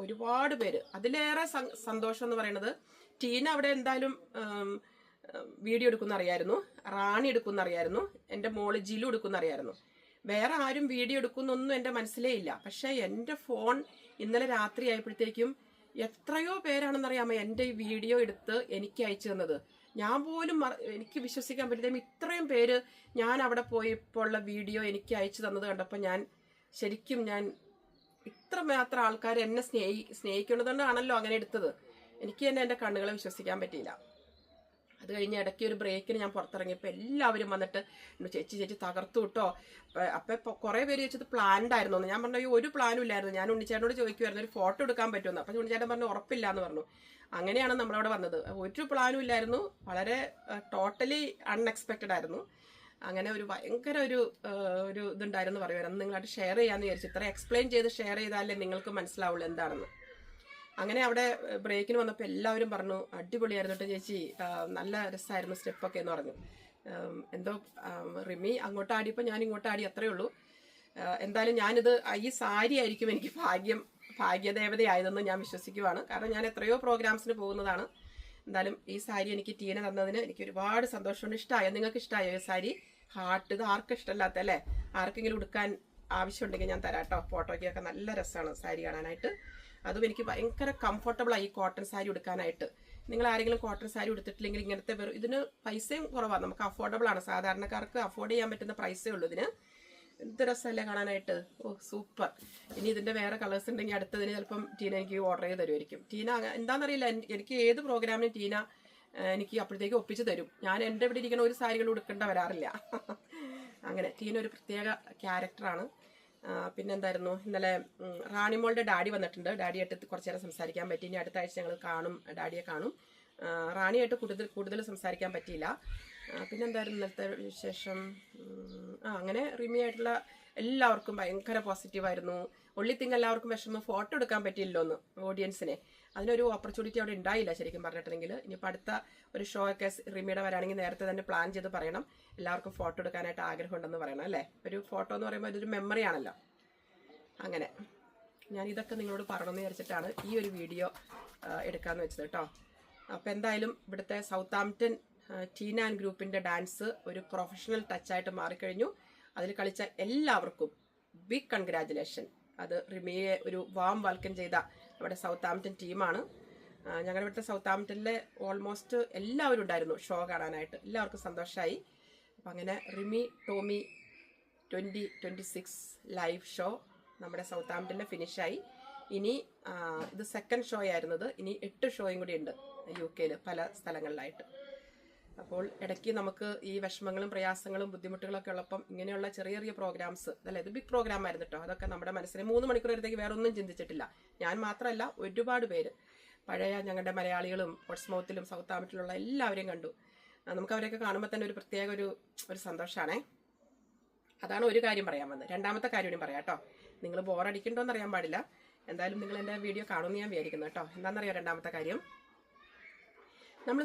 ഒരുപാട് പേര്, അതിലേറെ സന്തോഷം എന്ന് പറയുന്നത്, ടീന അവിടെ എന്തായാലും വീഡിയോ എടുക്കുന്ന അറിയായിരുന്നു, റാണി എടുക്കുന്ന അറിയായിരുന്നു, എൻ്റെ മോള് ജിലു എടുക്കുന്ന അറിയായിരുന്നു. വേറെ ആരും വീഡിയോ എടുക്കുന്നൊന്നും എൻ്റെ മനസ്സിലേ ഇല്ല. പക്ഷെ എൻ്റെ ഫോൺ ഇന്നലെ രാത്രി ആയപ്പോഴത്തേക്കും എത്രയോ പേരാണെന്നറിയാമോ എൻ്റെ ഈ വീഡിയോ എടുത്ത് എനിക്ക് അയച്ചു തന്നത്. ഞാൻ പോലും എനിക്ക് വിശ്വസിക്കാൻ പറ്റില്ല, ഇത്രയും പേര് ഞാൻ അവിടെ പോയപ്പോൾ ഉള്ള വീഡിയോ എനിക്ക് അയച്ചു തന്നത് കണ്ടപ്പോൾ ശരിക്കും ഞാൻ ഇത്രമാത്രം ആൾക്കാർ എന്നെ സ്നേഹിക്കുന്നതുകൊണ്ടാണല്ലോ അങ്ങനെ എടുത്തത്. എനിക്ക് തന്നെ എൻ്റെ കണ്ണുകളെ വിശ്വസിക്കാൻ പറ്റിയില്ല. അത് കഴിഞ്ഞ് ഇടയ്ക്ക് ഒരു ബ്രേക്കിന് ഞാൻ പുറത്തിറങ്ങിയപ്പോൾ എല്ലാവരും വന്നിട്ട് ചേച്ചി തകർത്തു കിട്ടോ. അപ്പം കുറേ പേര് ചോദിച്ചത് പ്ലാൻഡ് ആയിരുന്നു. ഞാൻ പറഞ്ഞു ഒരു പ്ലാനും ഇല്ലായിരുന്നു. ഞാൻ ഉണ്ണിച്ചേട്ടനോട് ചോദിക്കുമായിരുന്നു ഒരു ഫോട്ടോ എടുക്കാൻ പറ്റുമെന്ന്. അപ്പം ഉണ്ണിച്ചേട്ടൻ പറഞ്ഞു ഉറപ്പില്ല എന്ന് പറഞ്ഞു. അങ്ങനെയാണ് നമ്മളവിടെ വന്നത്. ഒരു പ്ലാനും ഇല്ലായിരുന്നു, വളരെ ടോട്ടലി അൺഎക്സ്പെക്റ്റഡ് ആയിരുന്നു. അങ്ങനെ ഒരു ഭയങ്കര ഒരു ഇതുണ്ടായിരുന്നു പറയുമായിരുന്നു. നിങ്ങളായിട്ട് ഷെയർ ചെയ്യാമെന്ന് വിചാരിച്ചു. ഇത്ര എക്സ്പ്ലെയിൻ ചെയ്ത് ഷെയർ ചെയ്താലേ നിങ്ങൾക്ക് മനസ്സിലാവുള്ളൂ എന്താണെന്ന്. അങ്ങനെ അവിടെ ബ്രേക്കിന് വന്നപ്പോൾ എല്ലാവരും പറഞ്ഞു അടിപൊളിയായിരുന്നു കേട്ടോ ചേച്ചി, നല്ല രസമായിരുന്നു സ്റ്റെപ്പൊക്കെ എന്ന് പറഞ്ഞു. എന്തോ റിമി അങ്ങോട്ട് ആടിയപ്പോൾ ഞാൻ ഇങ്ങോട്ട് ആടി, അത്രയേ ഉള്ളൂ. എന്തായാലും ഈ സാരി ആയിരിക്കും എനിക്ക് ഭാഗ്യദേവതയായതെന്ന് ഞാൻ വിശ്വസിക്കുവാണ്. കാരണം ഞാൻ എത്രയോ പ്രോഗ്രാംസിന് പോകുന്നതാണ്. എന്തായാലും ഈ സാരി എനിക്ക് ടീന തന്നതിന് എനിക്ക് ഒരുപാട് സന്തോഷമുണ്ട്. ഇഷ്ടമായോ? നിങ്ങൾക്ക് ഇഷ്ടമായോ ഈ സാരി? ഹാർട്ട്, ഇത് ആർക്കും ഇഷ്ടമല്ലാത്ത അല്ലേ? ആർക്കെങ്കിലും ഉടുക്കാൻ ആവശ്യമുണ്ടെങ്കിൽ ഞാൻ തരാം കേട്ടോ. ഫോട്ടോയ്ക്കൊക്കെ നല്ല രസമാണ് സാരി കാണാനായിട്ട്. അതും എനിക്ക് ഭയങ്കര കംഫർട്ടബിളായി ഈ കോട്ടൺ സാരി ഉടുക്കാനായിട്ട്. നിങ്ങൾ ആരെങ്കിലും കോട്ടൺ സാരി ഉടുത്തിട്ടില്ലെങ്കിൽ ഇങ്ങനത്തെ ഇതിന് പൈസയും കുറവാണ്, നമുക്ക് അഫോർഡബിൾ ആണ്, സാധാരണക്കാർക്ക് അഫോർഡ് ചെയ്യാൻ പറ്റുന്ന പ്രൈസേ ഉള്ളൂ ഇതിന്. എന്ത് രസമല്ലേ കാണാനായിട്ട്. ഓ സൂപ്പർ. ഇനി ഇതിൻ്റെ വേറെ കളേഴ്സ് ഉണ്ടെങ്കിൽ അടുത്തതിന് ചിലപ്പം ടീന എനിക്ക് ഓർഡർ ചെയ്ത് തരുമായിരിക്കും. ടീന എന്താണെന്നറിയില്ല, എനിക്ക് ഏത് പ്രോഗ്രാമിനും ടീന എനിക്ക് അപ്പോഴത്തേക്ക് ഒപ്പിച്ച് തരും. ഞാൻ എൻ്റെ ഇവിടെ ഇരിക്കുന്ന ഒരു സാരികൾ ഉടുക്കേണ്ട വരാറില്ല. അങ്ങനെ ടീന ഒരു പ്രത്യേക ക്യാരക്ടറാണ്. പിന്നെന്തായിരുന്നു, ഇന്നലെ റാണിമോളുടെ ഡാഡി വന്നിട്ടുണ്ട്. ഡാഡിയായിട്ട് കുറച്ച് നേരം സംസാരിക്കാൻ പറ്റി. ഇനി അടുത്ത ആഴ്ച ഞങ്ങൾ ഡാഡിയെ കാണും. റാണിയായിട്ട് കൂടുതൽ സംസാരിക്കാൻ പറ്റിയില്ല. പിന്നെന്തായിരുന്നു ഇന്നത്തെ വിശേഷം? അങ്ങനെ റിമിയായിട്ടുള്ള എല്ലാവർക്കും ഭയങ്കര പോസിറ്റീവായിരുന്നു. ഒള്ളിത്തിങ് എല്ലാവർക്കും വിഷമം ഫോട്ടോ എടുക്കാൻ പറ്റിയില്ലോ എന്ന് ഓഡിയൻസിനെ. അതിനൊരു ഓപ്പർച്യൂണിറ്റി അവിടെ ഉണ്ടായില്ല ശരിക്കും പറഞ്ഞിട്ടുണ്ടെങ്കിൽ. ഇനിയിപ്പോൾ അടുത്ത ഒരു ഷോ ഒക്കെ റിമിയുടെ വരാണെങ്കിൽ നേരത്തെ തന്നെ പ്ലാൻ ചെയ്ത് പറയണം. എല്ലാവർക്കും ഫോട്ടോ എടുക്കാനായിട്ട് ആഗ്രഹമുണ്ടെന്ന് പറയണം അല്ലേ? ഒരു ഫോട്ടോ എന്ന് പറയുമ്പോൾ ഇതൊരു മെമ്മറി ആണല്ലോ. അങ്ങനെ ഞാൻ ഇതൊക്കെ നിങ്ങളോട് പറയണമെന്ന് വിചാരിച്ചിട്ടാണ് ഈ ഒരു വീഡിയോ എടുക്കാമെന്ന് വെച്ചത് കേട്ടോ. അപ്പോൾ എന്തായാലും ഇവിടുത്തെ സൗത്താംപ്ടൺ ടീന ആൻഡ് ഗ്രൂപ്പിൻ്റെ ഡാൻസ് ഒരു പ്രൊഫഷണൽ ടച്ചായിട്ട് മാറിക്കഴിഞ്ഞു. അതിൽ കളിച്ച എല്ലാവർക്കും ബിഗ് കൺഗ്രാജുലേഷൻ. അത് റിമിയെ ഒരു വാം വെൽക്കം ചെയ്ത നമ്മുടെ സൗത്താംപ്ടൺ ടീമാണ്. ഞങ്ങളുടെ ഇവിടുത്തെ സൗത്താംപ്ടണിലെ ഓൾമോസ്റ്റ് എല്ലാവരും ഉണ്ടായിരുന്നു ഷോ കാണാനായിട്ട്. എല്ലാവർക്കും സന്തോഷമായി. അപ്പം അങ്ങനെ റിമി ടോമി 2026 ലൈവ് ഷോ നമ്മുടെ സൗത്താംപ്ടണിൽ ഫിനിഷായി. ഇനി ഇത് സെക്കൻഡ് ഷോ ആയിരുന്നത്. ഇനി 8 ഷോയും കൂടി ഉണ്ട് UK പല സ്ഥലങ്ങളിലായിട്ട്. അപ്പോൾ ഇടയ്ക്ക് നമുക്ക് ഈ വിഷമങ്ങളും പ്രയാസങ്ങളും ബുദ്ധിമുട്ടുകളൊക്കെ ഉള്ളപ്പം ഇങ്ങനെയുള്ള ചെറിയ ചെറിയ പ്രോഗ്രാംസ്, അല്ല ഇത് ബിഗ് പ്രോഗ്രാം ആയിരുന്നു കേട്ടോ. അതൊക്കെ നമ്മുടെ മനസ്സിനെ 3 മണിക്കൂർ വരത്തേക്ക് വേറെ ഒന്നും ചിന്തിച്ചിട്ടില്ല. ഞാൻ മാത്രമല്ല, ഒരുപാട് പേര് പഴയ ഞങ്ങളുടെ മലയാളികളും പോർട്സ്മൗത്തിലും സൗത്താംപ്ടണിലുള്ള എല്ലാവരെയും കണ്ടു. നമുക്ക് അവരെയൊക്കെ കാണുമ്പോൾ തന്നെ ഒരു പ്രത്യേക ഒരു സന്തോഷമാണേ. അതാണ് ഒരു കാര്യം പറയാൻ വന്നത്. രണ്ടാമത്തെ കാര്യം കൂടി പറയാം കേട്ടോ. നിങ്ങൾ ബോറടിക്കണ്ടോന്ന് അറിയാൻ പാടില്ല. എന്തായാലും നിങ്ങൾ എൻ്റെ വീഡിയോ കാണുമെന്ന് ഞാൻ വിചാരിക്കുന്നു കേട്ടോ. എന്താണെന്നറിയാം രണ്ടാമത്തെ കാര്യം? നമ്മൾ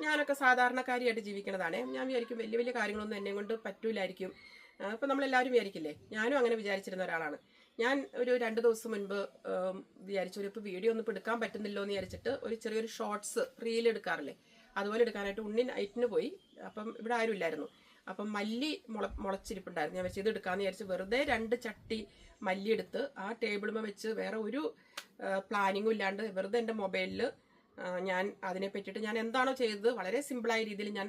ഞാനൊക്കെ സാധാരണക്കാരിയായിട്ട് ജീവിക്കുന്നതാണ്. ഞാൻ വിചാരിക്കും വലിയ വലിയ കാര്യങ്ങളൊന്നും എന്നെ കൊണ്ട് പറ്റൂലായിരിക്കും. അപ്പം നമ്മളെല്ലാവരും വിചാരിക്കില്ലേ, ഞാനും അങ്ങനെ വിചാരിച്ചിരുന്ന ഒരാളാണ്. ഞാൻ ഒരു 2 ദിവസം മുൻപ് വിചാരിച്ചു ഇപ്പോൾ വീഡിയോ ഒന്നും എടുക്കാൻ പറ്റുന്നില്ലോ എന്ന് വിചാരിച്ചിട്ട് ഒരു ചെറിയൊരു ഷോർട്സ് റീൽ എടുക്കാറില്ലേ, അതുപോലെ എടുക്കാനായിട്ട് ഉണ്ണി നൈറ്റിന് പോയി. അപ്പം ഇവിടെ ആരും ഇല്ലായിരുന്നു. അപ്പം മല്ലി മുളച്ചിരിപ്പുണ്ടായിരുന്നു. ഞാൻ വെച്ച് ഇത് എടുക്കാമെന്ന് വിചാരിച്ച് വെറുതെ 2 ചട്ടി മല്ലി എടുത്ത് ആ ടേബിളുമ വെച്ച് വേറെ ഒരു പ്ലാനിങ്ങും ഇല്ലാണ്ട് വെറുതെ എൻ്റെ മൊബൈലിൽ ഞാൻ അതിനെ പറ്റിയിട്ട് ഞാൻ എന്താണോ ചെയ്തത് വളരെ സിമ്പിളായ രീതിയിൽ ഞാൻ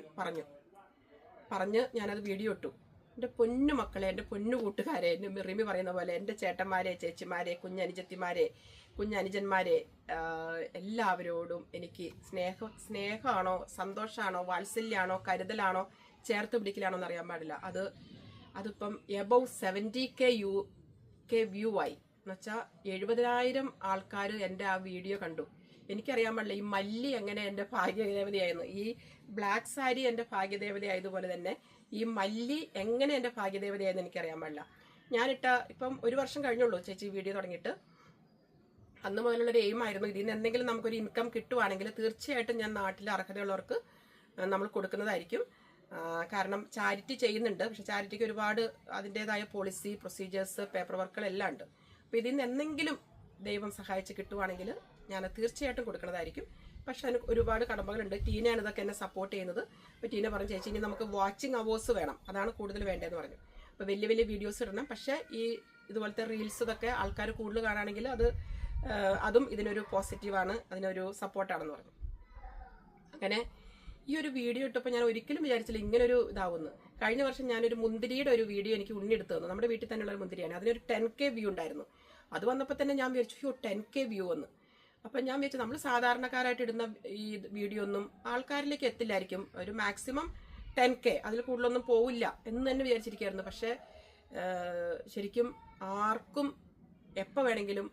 പറഞ്ഞ് ഞാനത് വീഡിയോ ഇട്ടു. എൻ്റെ പൊന്നു മക്കളെ, എൻ്റെ പൊന്നു കൂട്ടുകാരെ, എൻ്റെ റിമി പറയുന്ന പോലെ എൻ്റെ ചേട്ടന്മാരെ, ചേച്ചിമാരെ, കുഞ്ഞനുജത്തിമാരെ, കുഞ്ഞനുജന്മാരെ, എല്ലാവരോടും എനിക്ക് സ്നേഹമാണോ, സന്തോഷമാണോ, വാത്സല്യമാണോ, കരുതലാണോ, ചേർത്ത് പിടിക്കലാണോ എന്നറിയാൻ പാടില്ല. അതിപ്പം എബവ് 70K വ്യൂ ആയി എന്നുവെച്ചാൽ 70,000 ആൾക്കാർ എൻ്റെ ആ വീഡിയോ കണ്ടു. എനിക്കറിയാൻ പാടില്ല ഈ മല്ലി എങ്ങനെ എൻ്റെ ഭാഗ്യദേവതയായിരുന്നു. ഈ ബ്ലാക്ക് സാരി എൻ്റെ ഭാഗ്യദേവതയായതുപോലെ തന്നെ ഈ മല്ലി എങ്ങനെ എൻ്റെ ഭാഗ്യദേവതയായെന്ന് എനിക്കറിയാൻ പാടില്ല. ഇപ്പം 1 വർഷം കഴിഞ്ഞുള്ളൂ ചേച്ചി വീഡിയോ തുടങ്ങിയിട്ട്. അന്ന് മുതലുള്ളൊരു എയിമായിരുന്നു ഇതിൽ നിന്ന് എന്തെങ്കിലും നമുക്കൊരു ഇൻകം കിട്ടുവാണെങ്കിൽ തീർച്ചയായിട്ടും ഞാൻ നാട്ടിലെ അർഹതയുള്ളവർക്ക് നമ്മൾ കൊടുക്കുന്നതായിരിക്കും. കാരണം ചാരിറ്റി ചെയ്യുന്നുണ്ട്, പക്ഷെ ചാരിറ്റിക്ക് ഒരുപാട് അതിൻ്റെതായ പോളിസി, പ്രൊസീജിയേഴ്സ്, പേപ്പർ വർക്കുകളെല്ലാം ഉണ്ട്. അപ്പോൾ ഇതിൽ നിന്ന് എന്തെങ്കിലും ദൈവം സഹായിച്ച് കിട്ടുവാണെങ്കിൽ ഞാൻ തീർച്ചയായിട്ടും കൊടുക്കുന്നതായിരിക്കും. പക്ഷെ അതിന് ഒരുപാട് കടമ്പകളുണ്ട്. ടീനയാണ് ഇതൊക്കെ എന്നെ സപ്പോർട്ട് ചെയ്യുന്നത്. അപ്പോൾ ടീന പറഞ്ഞു, ചേച്ചി ഇനി നമുക്ക് വാച്ചിങ് അവേഴ്സ് വേണം, അതാണ് കൂടുതൽ വേണ്ടതെന്ന് പറഞ്ഞു. അപ്പോൾ വലിയ വലിയ വീഡിയോസ് ഇടണം, പക്ഷേ ഈ ഇതുപോലത്തെ റീൽസ് ഇതൊക്കെ ആൾക്കാർ കൂടുതൽ കാണുകയാണെങ്കിൽ അതും ഇതിനൊരു പോസിറ്റീവാണ്, അതിനൊരു സപ്പോർട്ടാണെന്ന് പറഞ്ഞു. അങ്ങനെ ഈ ഒരു വീഡിയോ ഇട്ടപ്പോൾ ഞാൻ ഒരിക്കലും വിചാരിച്ചില്ല ഇങ്ങനൊരു ഇതാവുന്നു. കഴിഞ്ഞ വർഷം ഞാനൊരു മുന്തിരിയുടെ ഒരു വീഡിയോ എനിക്ക് ഉണ്ണി എടുത്തു തന്നു. നമ്മുടെ വീട്ടിൽ തന്നെയുള്ള ഒരു മുന്തിരിയാണ്. അതിനൊരു 10K വ്യൂ ഉണ്ടായിരുന്നു. അത് വന്നപ്പോൾ തന്നെ ഞാൻ വിചാരിച്ചു 10K വ്യൂ എന്ന്. അപ്പം ഞാൻ വിചാരിച്ചു നമ്മൾ സാധാരണക്കാരായിട്ട് ഇടുന്ന ഈ വീഡിയോ ഒന്നും ആൾക്കാരിലേക്ക് എത്തില്ലായിരിക്കും, ഒരു മാക്സിമം 10K, അതിൽ കൂടുതലൊന്നും പോവില്ല എന്ന് തന്നെ വിചാരിച്ചിരിക്കുകയായിരുന്നു. പക്ഷേ ശരിക്കും ആർക്കും എപ്പോൾ വേണമെങ്കിലും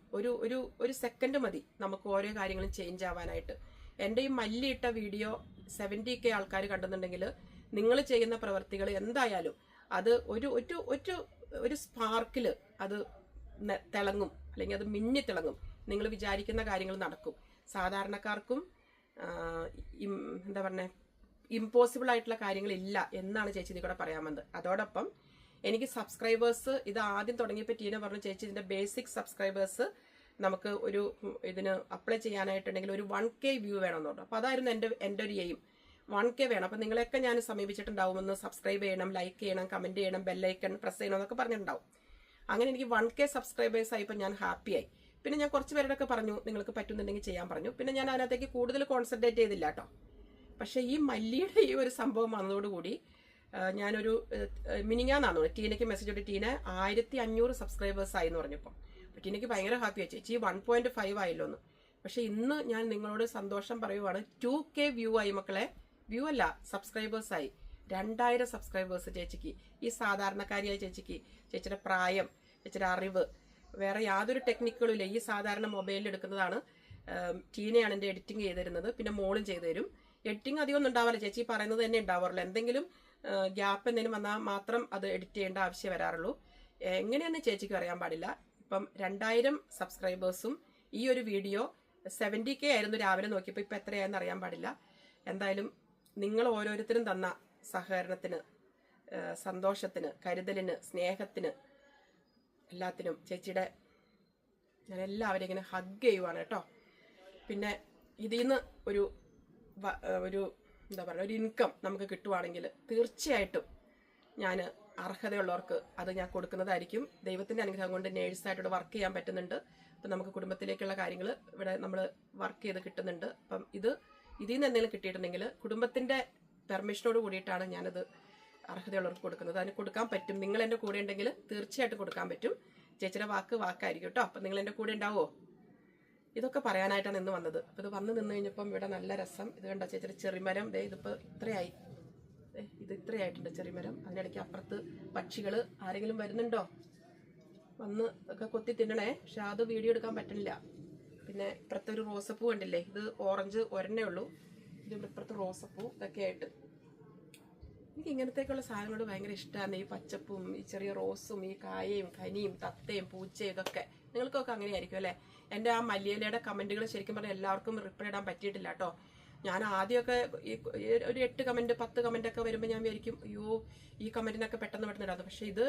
ഒരു സെക്കൻഡ് മതി നമുക്ക് ഓരോ കാര്യങ്ങളും ചേഞ്ച് ആവാനായിട്ട്. എൻ്റെ ഈ മല്ലിയിട്ട വീഡിയോ 70K ആൾക്കാർ കണ്ടെന്നുണ്ടെങ്കിൽ നിങ്ങൾ ചെയ്യുന്ന പ്രവർത്തികൾ എന്തായാലും അത് ഒരു സ്പാർക്കിൽ അത് തിളങ്ങും, അല്ലെങ്കിൽ അത് മിന്നി തിളങ്ങും. നിങ്ങൾ വിചാരിക്കുന്ന കാര്യങ്ങൾ നടക്കും. സാധാരണക്കാർക്കും എന്താ പറഞ്ഞ ഇമ്പോസിബിൾ ആയിട്ടുള്ള കാര്യങ്ങളില്ല എന്നാണ് ചേച്ചി ഇതിൽ കൂടെ പറയാൻ വന്നത്. അതോടൊപ്പം എനിക്ക് സബ്സ്ക്രൈബേഴ്സ് ഇത് ആദ്യം തുടങ്ങിയപ്പോൾ ടീന പറഞ്ഞു, ചേച്ചി ഇതിന്റെ ബേസിക് സബ്സ്ക്രൈബേഴ്സ് നമുക്ക് ഇതിന് അപ്ലൈ ചെയ്യാനായിട്ടുണ്ടെങ്കിൽ ഒരു 1K വ്യൂ വേണമെന്ന് പറഞ്ഞു. അപ്പോൾ അതായിരുന്നു എൻ്റെ ഒരു എയിം, 1K വേണം. അപ്പം നിങ്ങളെയൊക്കെ ഞാൻ സമീപിച്ചിട്ടുണ്ടാവുമെന്ന്, സബ്സ്ക്രൈബ് ചെയ്യണം, ലൈക്ക് ചെയ്യണം, കമന്റ് ചെയ്യണം, ബെല്ലൈക്കൺ പ്രസ് ചെയ്യണം എന്നൊക്കെ പറഞ്ഞിട്ടുണ്ടാവും. അങ്ങനെ എനിക്ക് 1K സബ്സ്ക്രൈബേഴ്സ് ആയപ്പോൾ ഞാൻ ഹാപ്പിയായി. പിന്നെ ഞാൻ കുറച്ച് പേരോടൊക്കെ പറഞ്ഞു നിങ്ങൾക്ക് പറ്റുന്നുണ്ടെങ്കിൽ ചെയ്യാൻ പറഞ്ഞു. പിന്നെ ഞാൻ അതിനകത്തേക്ക് കൂടുതൽ കോൺസെൻട്രേറ്റ് ചെയ്തില്ല കേട്ടോ. പക്ഷെ ഈ മല്ലിയുടെ ഈ ഒരു സംഭവം വന്നതോടുകൂടി ഞാനൊരു മിനിങ്ങാന്നാണ് ടീനയ്ക്ക് മെസ്സേജ് ഇട്ട്, ടീന 1500 സബ്സ്ക്രൈബേഴ്സ് ആയി എന്ന് പറഞ്ഞപ്പോൾ. അപ്പോൾ ടീനയ്ക്ക് ഭയങ്കര ഹാപ്പി ആയി, ചേച്ചി 1.5 ആയല്ലോ എന്ന്. പക്ഷെ ഇന്ന് ഞാൻ നിങ്ങളോട് സന്തോഷം പറയുവാണ്, 2K വ്യൂ ആയി മക്കളെ. വ്യൂ അല്ല, സബ്സ്ക്രൈബേഴ്സ് ആയി. 2000 സബ്സ്ക്രൈബേഴ്സ് ചേച്ചിക്ക്. ഈ സാധാരണക്കാരിയായ ചേച്ചിക്ക്, ചേച്ചിയുടെ പ്രായം, ചേച്ചിയുടെ അറിവ്, വേറെ യാതൊരു ടെക്നിക്കുകളും ഇല്ല. ഈ സാധാരണ മൊബൈലിൽ എടുക്കുന്നതാണ്. ടീനയാണ് എൻ്റെ എഡിറ്റിംഗ് ചെയ്ത് തരുന്നത്, പിന്നെ മോളും ചെയ്തു തരും. എഡിറ്റിംഗ് അധികം ഒന്നും ഉണ്ടാവില്ല, ചേച്ചി പറയുന്നത് തന്നെ ഉണ്ടാവാറുള്ളൂ. എന്തെങ്കിലും ഗ്യാപ്പ് എന്തെങ്കിലും വന്നാൽ മാത്രം അത് എഡിറ്റ് ചെയ്യേണ്ട ആവശ്യം വരാറുള്ളൂ. എങ്ങനെയാണെന്ന് ചേച്ചിക്ക് അറിയാൻ പാടില്ല. ഇപ്പം 2000 സബ്സ്ക്രൈബേഴ്സും ഈ ഒരു വീഡിയോ 70K ആയിരുന്നു രാവിലെ നോക്കിയപ്പോൾ, ഇപ്പം എത്രയാണെന്ന് അറിയാൻ പാടില്ല. എന്തായാലും നിങ്ങൾ ഓരോരുത്തരും തന്ന സഹകരണത്തിന്, സന്തോഷത്തിന്, കരുതലിന്, സ്നേഹത്തിന്, എല്ലാത്തിനും ചേച്ചിയുടെ ഞാൻ എല്ലാവരെയും ഇങ്ങനെ ഹഗ് ചെയ്യുവാണ് കേട്ടോ. പിന്നെ ഇതിൽ നിന്ന് ഒരു എന്താ പറയുക, ഒരു ഇൻകം നമുക്ക് കിട്ടുവാണെങ്കിൽ തീർച്ചയായിട്ടും ഞാൻ അർഹതയുള്ളവർക്ക് അത് ഞാൻ കൊടുക്കുന്നതായിരിക്കും. ദൈവത്തിൻ്റെ അനുഗ്രഹം കൊണ്ട് നേഴ്സായിട്ട് വർക്ക് ചെയ്യാൻ പറ്റുന്നുണ്ട്. അപ്പം നമുക്ക് കുടുംബത്തിലേക്കുള്ള കാര്യങ്ങൾ ഇവിടെ നമ്മൾ വർക്ക് ചെയ്ത് കിട്ടുന്നുണ്ട്. അപ്പം ഇതിൽ നിന്ന് എന്തെങ്കിലും കിട്ടിയിട്ടുണ്ടെങ്കിൽ കുടുംബത്തിൻ്റെ പെർമിഷനോട് കൂടിയിട്ടാണ് ഞാനത് അർഹതയുള്ളവർക്ക് കൊടുക്കുന്നത്. അതിന് കൊടുക്കാൻ പറ്റും. നിങ്ങൾ എൻ്റെ കൂടെ ഉണ്ടെങ്കിൽ തീർച്ചയായിട്ടും കൊടുക്കാൻ പറ്റും. ചേച്ചിയുടെ വാക്കായിരിക്കും കേട്ടോ. അപ്പം നിങ്ങൾ എൻ്റെ കൂടെ ഉണ്ടാവുമോ? ഇതൊക്കെ പറയാനായിട്ടാണ് ഇന്ന് വന്നത്. അപ്പോൾ ഇത് വന്ന് നിന്ന് കഴിഞ്ഞപ്പം ഇവിടെ നല്ല രസം. ഇത് കണ്ടോ ചേച്ചിയുടെ ചെറിമരം, ഇതിപ്പോൾ ഇത്രയായി, ഇത് ഇത്രയായിട്ടുണ്ട് ചെറിമരം. അതിനിടയ്ക്ക് അപ്പുറത്ത് പക്ഷികൾ ആരെങ്കിലും വരുന്നുണ്ടോ വന്ന് ഒക്കെ കൊത്തി തിന്നണേ. പക്ഷെ അത് വീഡിയോ എടുക്കാൻ പറ്റണില്ല. പിന്നെ ഇപ്പുറത്തെ ഒരു റോസപ്പൂ കണ്ടില്ലേ, ഇത് ഓറഞ്ച് ഒരെണ്ണേ ഉള്ളൂ. ഇത് ഇപ്പുറത്ത് റോസപ്പൂ ഇതൊക്കെ ആയിട്ട്. എനിക്ക് ഇങ്ങനത്തേക്കുള്ള സാധനങ്ങളോട് ഭയങ്കര ഇഷ്ടമാണ്. ഈ പച്ചപ്പും ഈ ചെറിയ റോസും ഈ കായയും കനിയും തത്തയും പൂച്ചയും ഇതൊക്കെ. നിങ്ങൾക്കൊക്കെ അങ്ങനെയായിരിക്കും അല്ലേ? എൻ്റെ ആ മല്ലിയിലയുടെ കമൻറ്റുകൾ ശരിക്കും പറഞ്ഞാൽ എല്ലാവർക്കും റിപ്ലൈ ഇടാൻ പറ്റിയിട്ടില്ല കേട്ടോ. ഞാൻ ആദ്യമൊക്കെ ഒരു 8 കമന്റ് 10 കമന്റ് ഒക്കെ വരുമ്പോൾ ഞാൻ വിചാരിക്കും അയ്യോ ഈ കമന്റിനൊക്കെ പെട്ടെന്ന് ഇടാതെ. പക്ഷെ ഇത്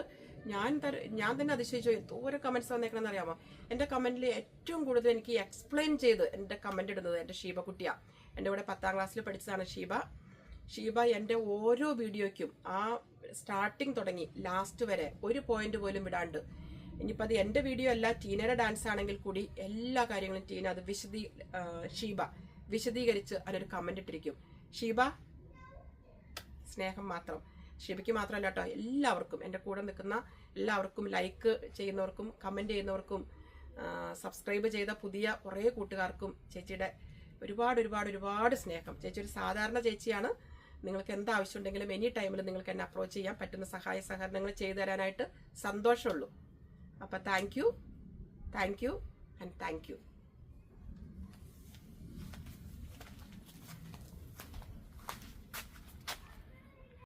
ഞാൻ തന്നെ അതിശയിച്ചു, എന്തോരം കമന്റ്സ് വന്നേക്കണമെന്ന് അറിയാമോ. എൻ്റെ കമന്റിൽ ഏറ്റവും കൂടുതൽ എനിക്ക് എക്സ്പ്ലെയിൻ ചെയ്ത് എൻ്റെ കമന്റ് ഇടുന്നത് എൻ്റെ ഷീബക്കുട്ടിയാണ്. എൻ്റെ കൂടെ 10ാം ക്ലാസ്സിൽ പഠിച്ചതാണ് ഷീബ എൻ്റെ ഓരോ വീഡിയോയ്ക്കും ആ സ്റ്റാർട്ടിങ് തുടങ്ങി ലാസ്റ്റ് വരെ ഒരു പോയിന്റ് പോലും വിടാണ്ട്, ഇനിയിപ്പോൾ അത് എൻ്റെ വീഡിയോ അല്ല ടീനയുടെ ഡാൻസ് ആണെങ്കിൽ കൂടി എല്ലാ കാര്യങ്ങളും ടീന അത് ഷീബ വിശദീകരിച്ച് അതിനൊരു കമന്റ് ഇട്ടിരിക്കും. ഷീബ സ്നേഹം മാത്രം. ഷീബയ്ക്ക് മാത്രമല്ല കേട്ടോ, എല്ലാവർക്കും എൻ്റെ കൂടെ നിൽക്കുന്ന എല്ലാവർക്കും, ലൈക്ക് ചെയ്യുന്നവർക്കും കമന്റ് ചെയ്യുന്നവർക്കും സബ്സ്ക്രൈബ് ചെയ്ത പുതിയ കുറേ കൂട്ടുകാർക്കും ചേച്ചിയുടെ ഒരുപാട് സ്നേഹം. ചേച്ചി ഒരു സാധാരണ ചേച്ചിയാണ്. നിങ്ങൾക്ക് എന്താവശ്യമുണ്ടെങ്കിലും എനി ടൈമിൽ നിങ്ങൾക്ക് എന്നെ അപ്രോച്ച് ചെയ്യാൻ പറ്റുന്ന സഹായ സഹകരണങ്ങൾ ചെയ്തു തരാനായിട്ട് സന്തോഷമുള്ളൂ. അപ്പം thank you and thank you.